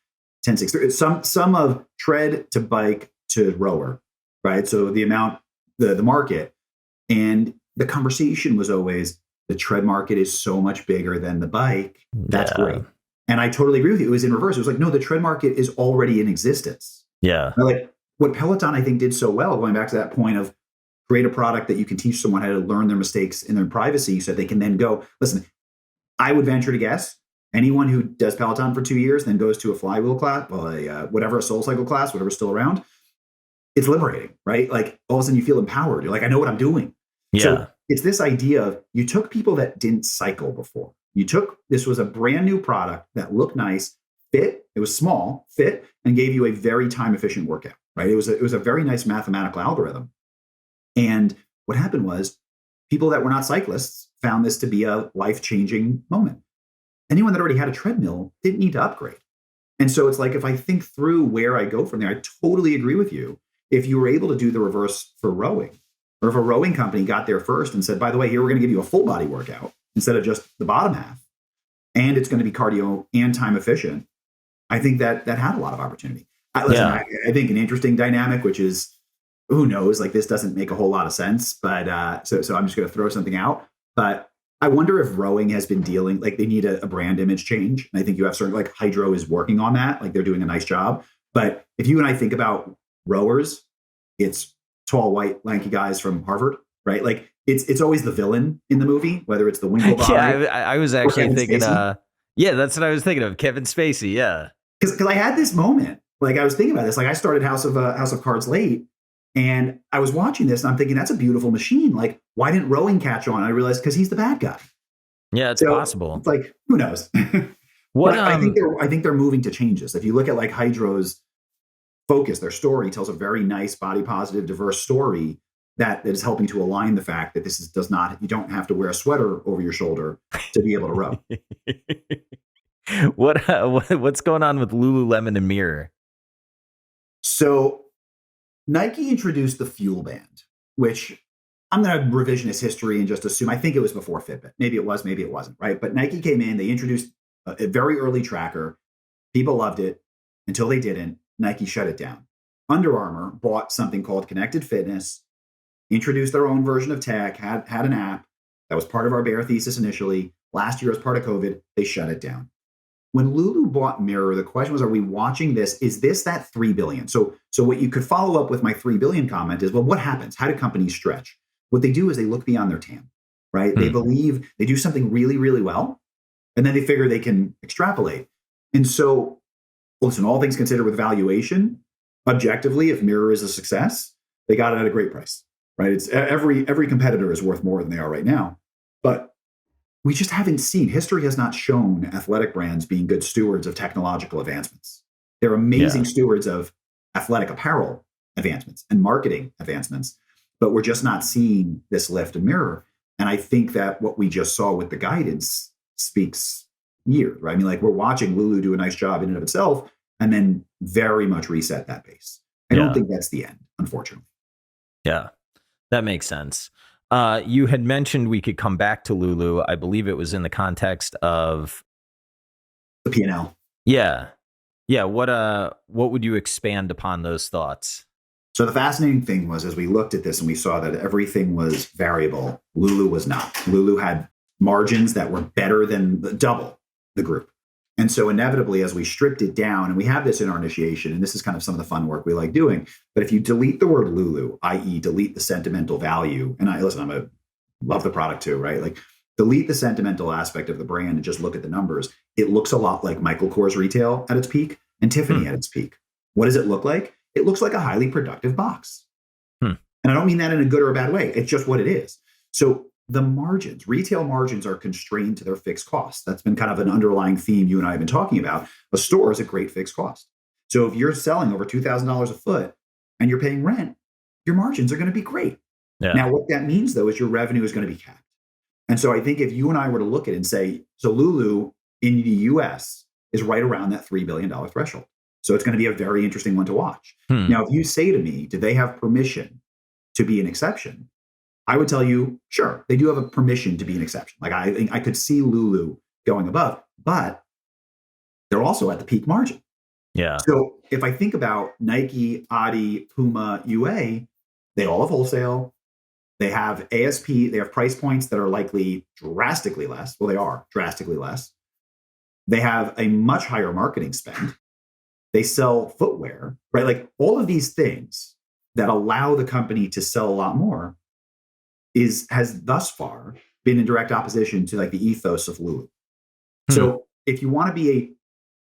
10-6. Some of tread to bike to rower, right? So the amount, the market, and the conversation was always the tread market is so much bigger than the bike. That's great. And I totally agree with you. It was in reverse. It was like, no, the tread market is already in existence. Yeah. Like what Peloton, I think, did so well, going back to that point of create a product that you can teach someone how to learn their mistakes in their privacy so they can then go, listen, I would venture to guess anyone who does Peloton for 2 years, then goes to a flywheel class, well, a soul cycle class, whatever's still around, it's liberating, right? Like all of a sudden you feel empowered. You're like, I know what I'm doing. Yeah. So it's this idea of you took people that didn't cycle before. This was a brand new product that looked nice, fit, it was small, fit, and gave you a very time efficient workout, right? It was a very nice mathematical algorithm. And what happened was people that were not cyclists found this to be a life-changing moment. Anyone that already had a treadmill didn't need to upgrade. And so it's like, if I think through where I go from there, I totally agree with you. If you were able to do the reverse for rowing, or if a rowing company got there first and said, by the way, here, we're going to give you a full body workout instead of just the bottom half, and it's going to be cardio and time efficient, I think that had a lot of opportunity. I think an interesting dynamic, which is, who knows, like this doesn't make a whole lot of sense, but so I'm just going to throw something out. But I wonder if rowing has been dealing, like they need a brand image change. And I think you have certain, like Hydro is working on that. Like they're doing a nice job. But if you and I think about rowers, it's tall, white, lanky guys from Harvard, right? Like it's always the villain in the movie, whether it's the Winklevoss. Yeah, I was actually thinking, that's what I was thinking of, Kevin Spacey, yeah. Because I had this moment, like I was thinking about this, like I started House of Cards late, and I was watching this and I'm thinking, that's a beautiful machine. Like, why didn't rowing catch on? I realized because he's the bad guy. Yeah, it's possible. It's like, who knows? I think they're moving to change this. If you look at like Hydro's focus, their story tells a very nice body positive, diverse story that is helping to align the fact that you don't have to wear a sweater over your shoulder to be able to row. What's going on with Lululemon and Mirror? So Nike introduced the Fuel Band, which I'm going to revisionist history and just assume, I think it was before Fitbit. Maybe it was, maybe it wasn't, right? But Nike came in, they introduced a very early tracker. People loved it until they didn't. Nike shut it down. Under Armour bought something called Connected Fitness, introduced their own version of tech, had an app that was part of our bear thesis initially. Last year, as part of COVID, they shut it down. When Lulu bought Mirror, the question was, are we watching this? Is this that 3 billion? So what you could follow up with my 3 billion comment is, well, what happens? How do companies stretch? What they do is they look beyond their TAM, right? They believe they do something really, really well, and then they figure they can extrapolate. And so, listen, all things considered with valuation, objectively, if Mirror is a success, they got it at a great price, right? It's every competitor is worth more than they are right now. But we just haven't seen, history has not shown athletic brands being good stewards of technological advancements. They're amazing stewards of athletic apparel advancements and marketing advancements, but we're just not seeing this lift in Mirror. And I think that what we just saw with the guidance speaks years, right? I mean, like we're watching Lulu do a nice job in and of itself and then very much reset that base. I don't think that's the end, unfortunately. Yeah, that makes sense. You had mentioned we could come back to Lulu. I believe it was in the context of the P&L. Yeah. Yeah. What would you expand upon those thoughts? So the fascinating thing was, as we looked at this and we saw that everything was variable, Lulu was not. Lulu had margins that were better than double the group. And so inevitably, as we stripped it down, and we have this in our initiation, and this is kind of some of the fun work we like doing, but if you delete the word Lulu, i.e. delete the sentimental value, and I love the product too, right? Like delete the sentimental aspect of the brand and just look at the numbers. It looks a lot like Michael Kors retail at its peak and Tiffany at its peak. What does it look like? It looks like a highly productive box. And I don't mean that in a good or a bad way. It's just what it is. So the margins, retail margins are constrained to their fixed costs. That's been kind of an underlying theme you and I have been talking about. A store is a great fixed cost. So if you're selling over $2,000 a foot and you're paying rent, your margins are going to be great. Yeah. Now, what that means, though, is your revenue is going to be capped. And so I think if you and I were to look at it and say, so Lulu in the US is right around that $3 billion threshold. So it's going to be a very interesting one to watch. Now, if you say to me, do they have permission to be an exception? I would tell you, sure, they do have a permission to be an exception. Like I think I could see Lulu going above, but they're also at the peak margin. Yeah. So if I think about Nike, Adi, Puma, UA, they all have wholesale. They have ASP, they have price points that are likely drastically less. Well, they are drastically less. They have a much higher marketing spend. They sell footwear, right? Like all of these things that allow the company to sell a lot more has thus far been in direct opposition to like the ethos of Lulu. So if you want to be a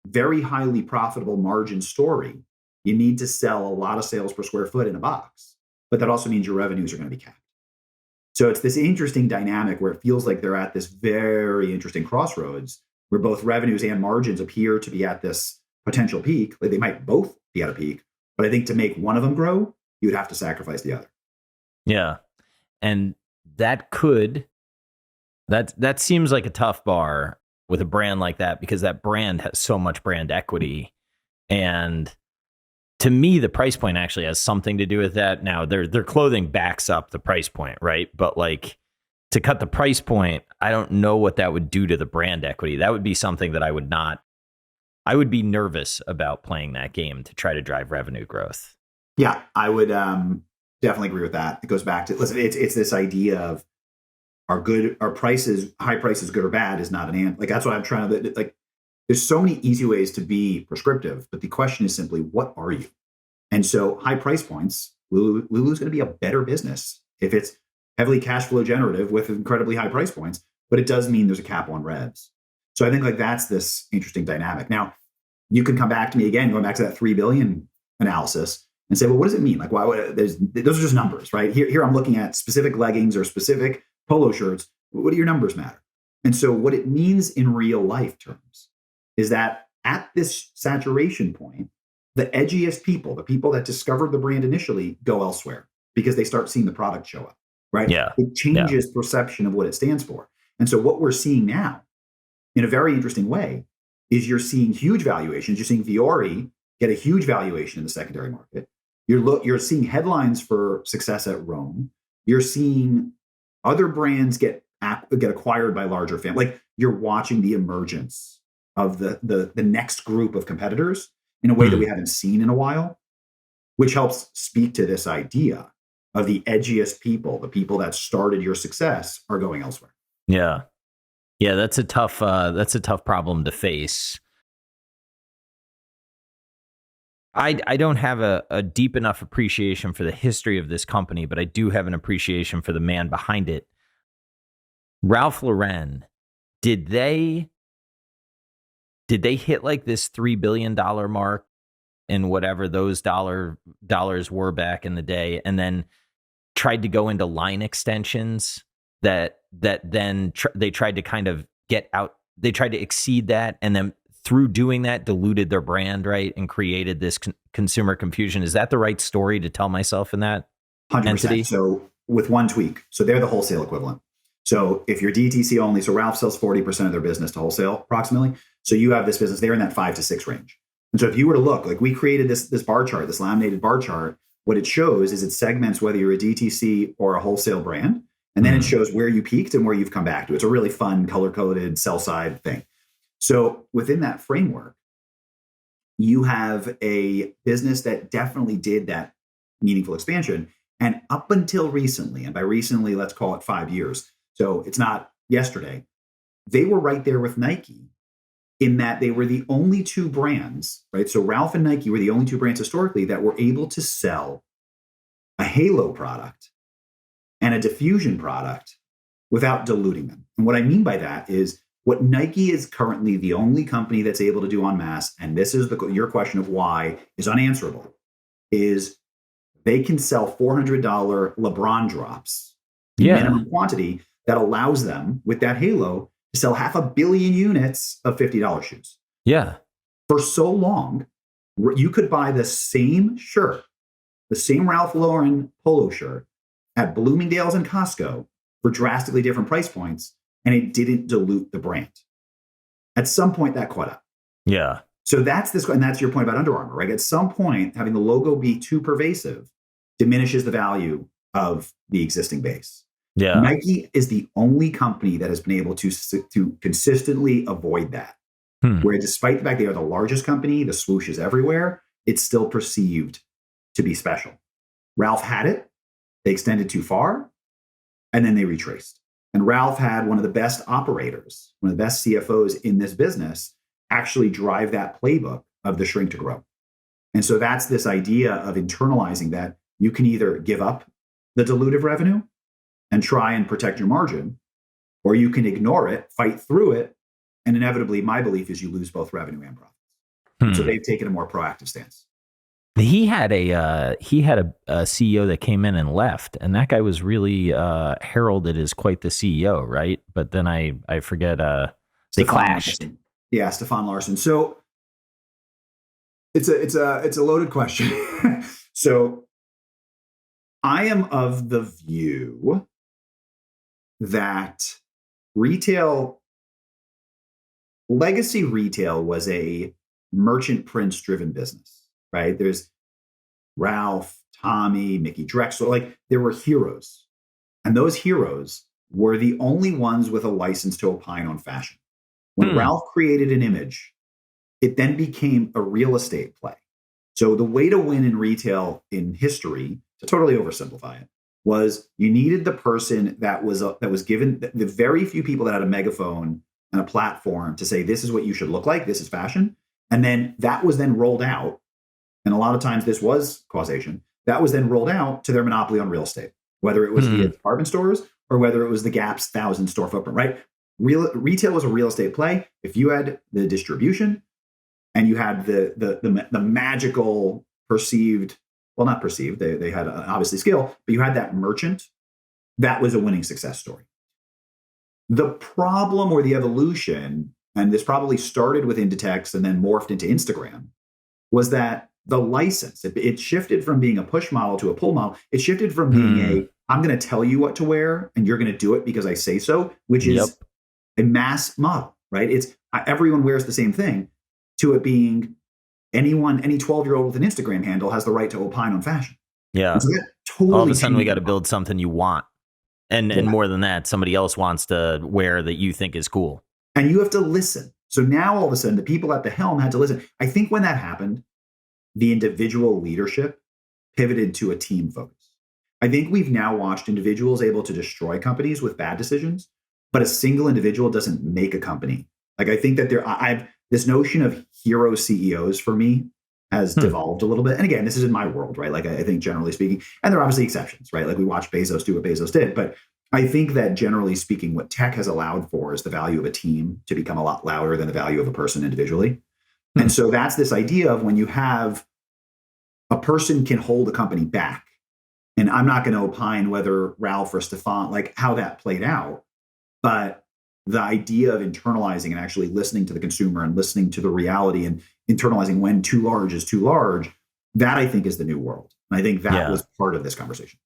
very highly profitable margin story, you need to sell a lot of sales per square foot in a box. But that also means your revenues are going to be capped. So it's this interesting dynamic where it feels like they're at this very interesting crossroads where both revenues and margins appear to be at this potential peak. Like they might both be at a peak, but I think to make one of them grow, you would have to sacrifice the other. Yeah. And that seems like a tough bar with a brand like that, because that brand has so much brand equity. And to me, the price point actually has something to do with that. Now, their clothing backs up the price point, right? But like to cut the price point, I don't know what that would do to the brand equity. That would be something that I would be nervous about playing that game to try to drive revenue growth. Yeah, I would definitely agree with that. It goes back to, listen, it's this idea of high prices, good or bad is not an answer. Like that's what I'm trying to, like, there's so many easy ways to be prescriptive, but the question is simply, what are you? And so high price points, Lulu's going to be a better business if it's heavily cash flow generative with incredibly high price points, but it does mean there's a cap on revs. So I think like that's this interesting dynamic. Now, you can come back to me again, going back to that 3 billion analysis and say, well, what does it mean? Like, why would those are just numbers, right? Here I'm looking at specific leggings or specific polo shirts. What do your numbers matter? And so what it means in real life terms is that at this saturation point, the edgiest people, the people that discovered the brand initially, go elsewhere because they start seeing the product show up, right? Yeah. It changes perception of what it stands for. And so what we're seeing now, in a very interesting way, is you're seeing huge valuations. You're seeing Viore get a huge valuation in the secondary market. You're seeing headlines for success at Rome. You're seeing other brands get acquired by larger families. Like you're watching the emergence of the next group of competitors in a way that we haven't seen in a while, which helps speak to this idea of the edgiest people, the people that started your success, are going elsewhere. Yeah. Yeah, that's a tough problem to face. I don't have a deep enough appreciation for the history of this company, but I do have an appreciation for the man behind it. Ralph Lauren, did they hit like this $3 billion mark in whatever those dollars were back in the day, and then tried to go into line extensions that then they tried to kind of get out, they tried to exceed that, and then through doing that diluted their brand, right, and created this consumer confusion? Is that the right story to tell myself in that 100%. entity? So with one tweak, so they're the wholesale equivalent. So if you're DTC only, so Ralph sells 40% of their business to wholesale approximately. So you have this business, they're in that 5 to 6 range. And so if you were to look, like we created this bar chart, this laminated bar chart, what it shows is it segments whether you're a DTC or a wholesale brand. And then it shows where you peaked and where you've come back to. It's a really fun color-coded sell-side thing. So within that framework, you have a business that definitely did that meaningful expansion. And up until recently, and by recently, let's call it 5 years, so it's not yesterday, they were right there with Nike in that they were the only two brands, right? So Ralph and Nike were the only two brands historically that were able to sell a halo product and a diffusion product without diluting them. And what I mean by that is what Nike is currently the only company that's able to do en masse, and this is your question of why is unanswerable, is they can sell $400 LeBron drops in minimum quantity that allows them, with that halo, to sell 500 million units of $50 shoes. Yeah. For so long, you could buy the same shirt, the same Ralph Lauren polo shirt at Bloomingdale's and Costco for drastically different price points, and it didn't dilute the brand. At some point, that caught up. Yeah. So that's and that's your point about Under Armour, right? At some point, having the logo be too pervasive diminishes the value of the existing base. Yeah. Nike is the only company that has been able to consistently avoid that. Where despite the fact they are the largest company, the swoosh is everywhere, it's still perceived to be special. Ralph had it. They extended too far. and then they retraced. And Ralph had one of the best operators, one of the best CFOs in this business, actually drive that playbook of the shrink to grow. And so that's this idea of internalizing that you can either give up the dilutive revenue and try and protect your margin, or you can ignore it, fight through it, and inevitably, my belief is you lose both revenue and profits. So they've taken a more proactive stance. He had a CEO that came in and left, and that guy was really heralded as quite the CEO, right? But then I forget they clashed. Larson. Yeah, Stefan Larson. So it's a loaded question. So I am of the view that legacy retail was a merchant prince driven business, right? There's Ralph, Tommy, Mickey Drexler, like there were heroes. And those heroes were the only ones with a license to opine on fashion. When Ralph created an image, it then became a real estate play. So the way to win in retail in history, to totally oversimplify it, was you needed the person that was given the very few people that had a megaphone and a platform to say, this is what you should look like, this is fashion. And then that was then rolled out. And a lot of times this was causation. That was then rolled out to their monopoly on real estate, whether it was the department stores or whether it was the Gap's 1,000 store footprint, right? Retail was a real estate play. If you had the distribution and you had the magical perceived, well, not perceived, they had obviously skill, but you had that merchant, that was a winning success story. The problem or the evolution, and this probably started with Inditex and then morphed into Instagram, was that the license, it shifted from being a push model to a pull model. It shifted from being I'm going to tell you what to wear and you're going to do it because I say so, which is a mass model, right? It's everyone wears the same thing, to it being any 12-year-old with an Instagram handle has the right to opine on fashion. Yeah. So totally all of a sudden we got to build something you want. And more than that, somebody else wants to wear that you think is cool. And you have to listen. So now all of a sudden the people at the helm had to listen. I think when that happened, the individual leadership pivoted to a team focus. I think we've now watched individuals able to destroy companies with bad decisions, but a single individual doesn't make a company. Like I think that I've this notion of hero CEOs for me has devolved a little bit. And again, this is in my world, right? Like I think generally speaking, and there are obviously exceptions, right? Like we watched Bezos do what Bezos did, but I think that generally speaking, what tech has allowed for is the value of a team to become a lot louder than the value of a person individually. And so that's this idea of when you have a person can hold a company back. And I'm not going to opine whether Ralph or Stefan, like how that played out, but the idea of internalizing and actually listening to the consumer and listening to the reality and internalizing when too large is too large, that I think is the new world. And I think that was part of this conversation.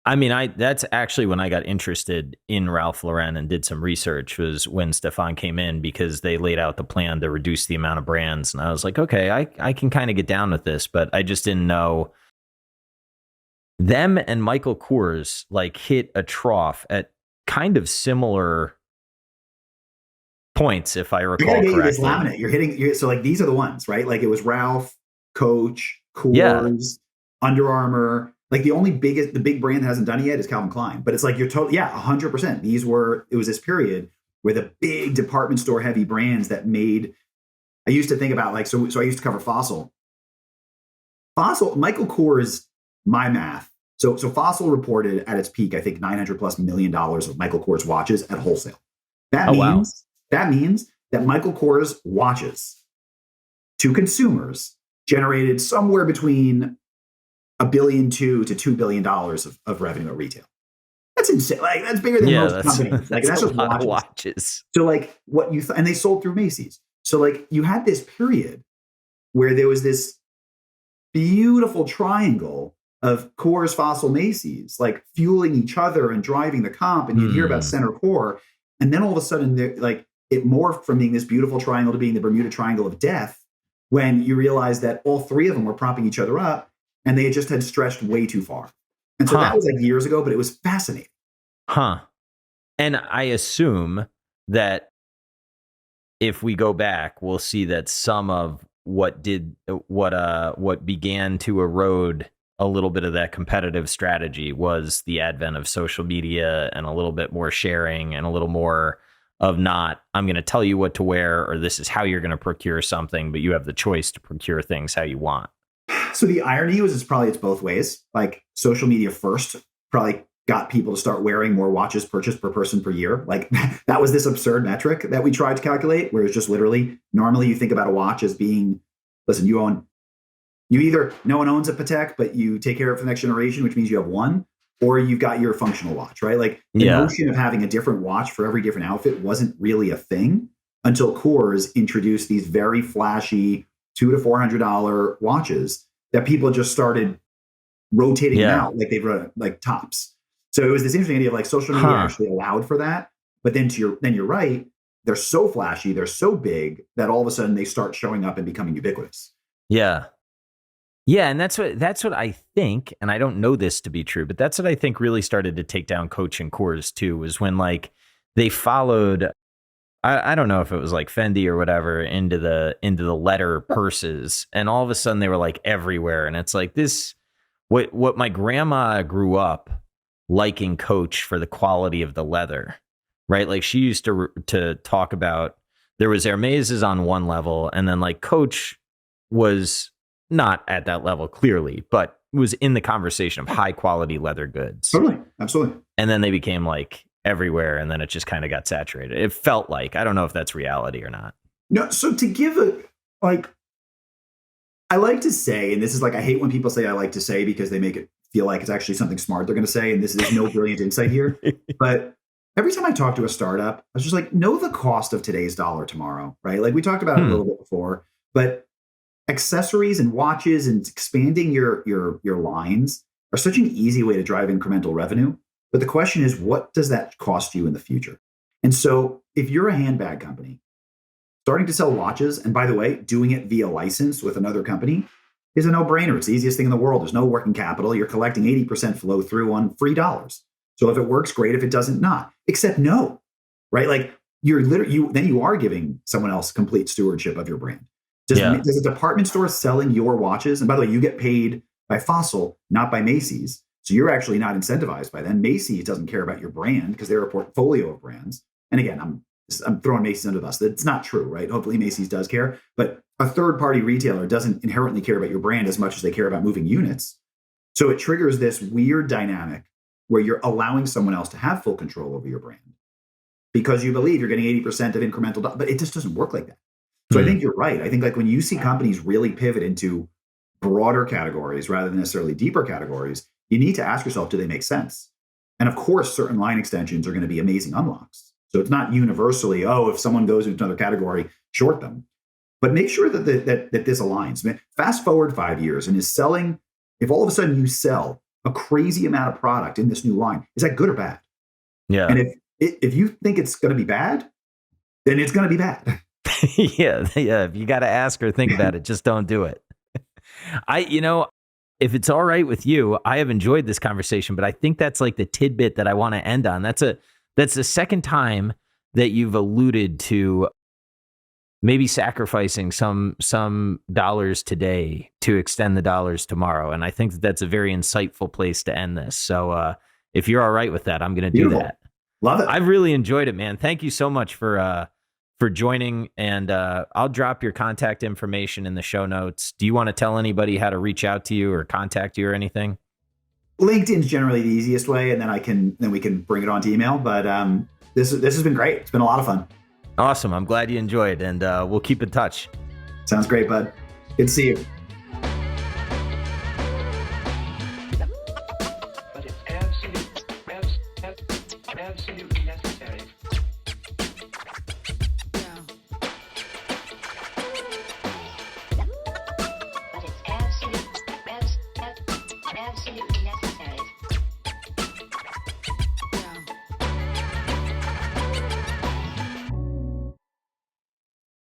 I mean, that's actually when I got interested in Ralph Lauren and did some research, was when Stefan came in, because they laid out the plan to reduce the amount of brands. And I was like, okay, I can kind of get down with this, but I just didn't know. Them and Michael Kors like hit a trough at kind of similar points, if I recall correctly. This laminate. You're hitting, so like these are the ones, right? Like it was Ralph, Coach, Kors, Under Armour. Like the big brand that hasn't done it yet is Calvin Klein. But it's like you're totally, 100%. It was this period where the big department store heavy brands that made, I used to think about like, so I used to cover Fossil, Michael Kors, my math. So Fossil reported at its peak, I think $900+ million of Michael Kors watches at wholesale. That means that Michael Kors watches to consumers generated somewhere between $1.2 billion to $2 billion of revenue at retail. That's insane. Like that's bigger than most companies. Like that's just watches. So like what you and they sold through Macy's. So like you had this period where there was this beautiful triangle of Kors, Fossil, Macy's, like fueling each other and driving the comp. And you'd hear about Center Core, and then all of a sudden, like it morphed from being this beautiful triangle to being the Bermuda Triangle of death. When you realize that all three of them were propping each other up. And they just had stretched way too far. And so that was like years ago, but it was fascinating. And I assume that if we go back, we'll see that some of what began to erode a little bit of that competitive strategy was the advent of social media and a little bit more sharing and a little more of not, I'm going to tell you what to wear, or this is how you're going to procure something, but you have the choice to procure things how you want. So the irony was it's both ways. Like social media first probably got people to start wearing more watches purchased per person per year. Like that was this absurd metric that we tried to calculate, where it's just literally, normally you think about a watch as being, listen, no one owns a Patek, but you take care of it for the next generation, which means you have one, or you've got your functional watch, right? Like the notion of having a different watch for every different outfit wasn't really a thing until Kors introduced these very flashy $200 to $400 watches that people just started rotating out like they were like tops. So it was this interesting idea of like social media actually allowed for that. But then you're right, they're so flashy, they're so big that all of a sudden they start showing up and becoming ubiquitous. Yeah. Yeah, and that's what I think, and I don't know this to be true, but that's what I think really started to take down Coach and Kors too, was when like they followed, I don't know if it was like Fendi or whatever, into the leather purses, and all of a sudden they were like everywhere, and it's like this, what my grandma grew up liking Coach for the quality of the leather, right? Like she used to talk about, there was Hermes's on one level, and then like Coach was not at that level clearly, but was in the conversation of high quality leather goods. Totally. Absolutely. And then they became like everywhere, and then it just kind of got saturated. It felt like, I don't know if that's reality or not. No, so to give I like to say, and this is like, I hate when people say I like to say because they make it feel like it's actually something smart they're going to say, and this is no brilliant insight here. But every time I talk to a startup, I was just like, know the cost of today's dollar tomorrow, right? Like we talked about it a little bit before, but accessories and watches and expanding your lines are such an easy way to drive incremental revenue. But the question is, what does that cost you in the future? And so if you're a handbag company starting to sell watches, and by the way, doing it via license with another company is a no-brainer. It's the easiest thing in the world. There's no working capital. You're collecting 80% flow through on free dollars. So if it works, great. If it doesn't, not. Except no, right? Like then you are giving someone else complete stewardship of your brand. Does a department store selling your watches, and by the way, you get paid by Fossil, not by Macy's, so you're actually not incentivized by them. Macy's doesn't care about your brand because they're a portfolio of brands. And again, I'm throwing Macy's under the bus. That's not true, right? Hopefully Macy's does care, but a third-party retailer doesn't inherently care about your brand as much as they care about moving units. So it triggers this weird dynamic where you're allowing someone else to have full control over your brand because you believe you're getting 80% of incremental, but it just doesn't work like that. So I think you're right. I think like when you see companies really pivot into broader categories rather than necessarily deeper categories, you need to ask yourself, do they make sense? And of course, certain line extensions are going to be amazing unlocks. So it's not universally, if someone goes into another category, short them. But make sure that this aligns. Fast forward 5 years and if all of a sudden you sell a crazy amount of product in this new line, is that good or bad? Yeah. And if you think it's going to be bad, then it's going to be bad. Yeah. If you got to ask or think about it, just don't do it. If it's all right with you, I have enjoyed this conversation, but I think that's like the tidbit that I want to end on. That's the second time that you've alluded to maybe sacrificing some dollars today to extend the dollars tomorrow. And I think that's a very insightful place to end this. So if you're all right with that, I'm going to do that. Love it. I've really enjoyed it, man. Thank you so much for joining, and I'll drop your contact information in the show notes. Do you want to tell anybody how to reach out to you or contact you or anything? LinkedIn's generally the easiest way, and then we can bring it on to email. But this has been great. It's been a lot of fun. Awesome. I'm glad you enjoyed, and we'll keep in touch. Sounds great, bud. Good to see you. Absolutely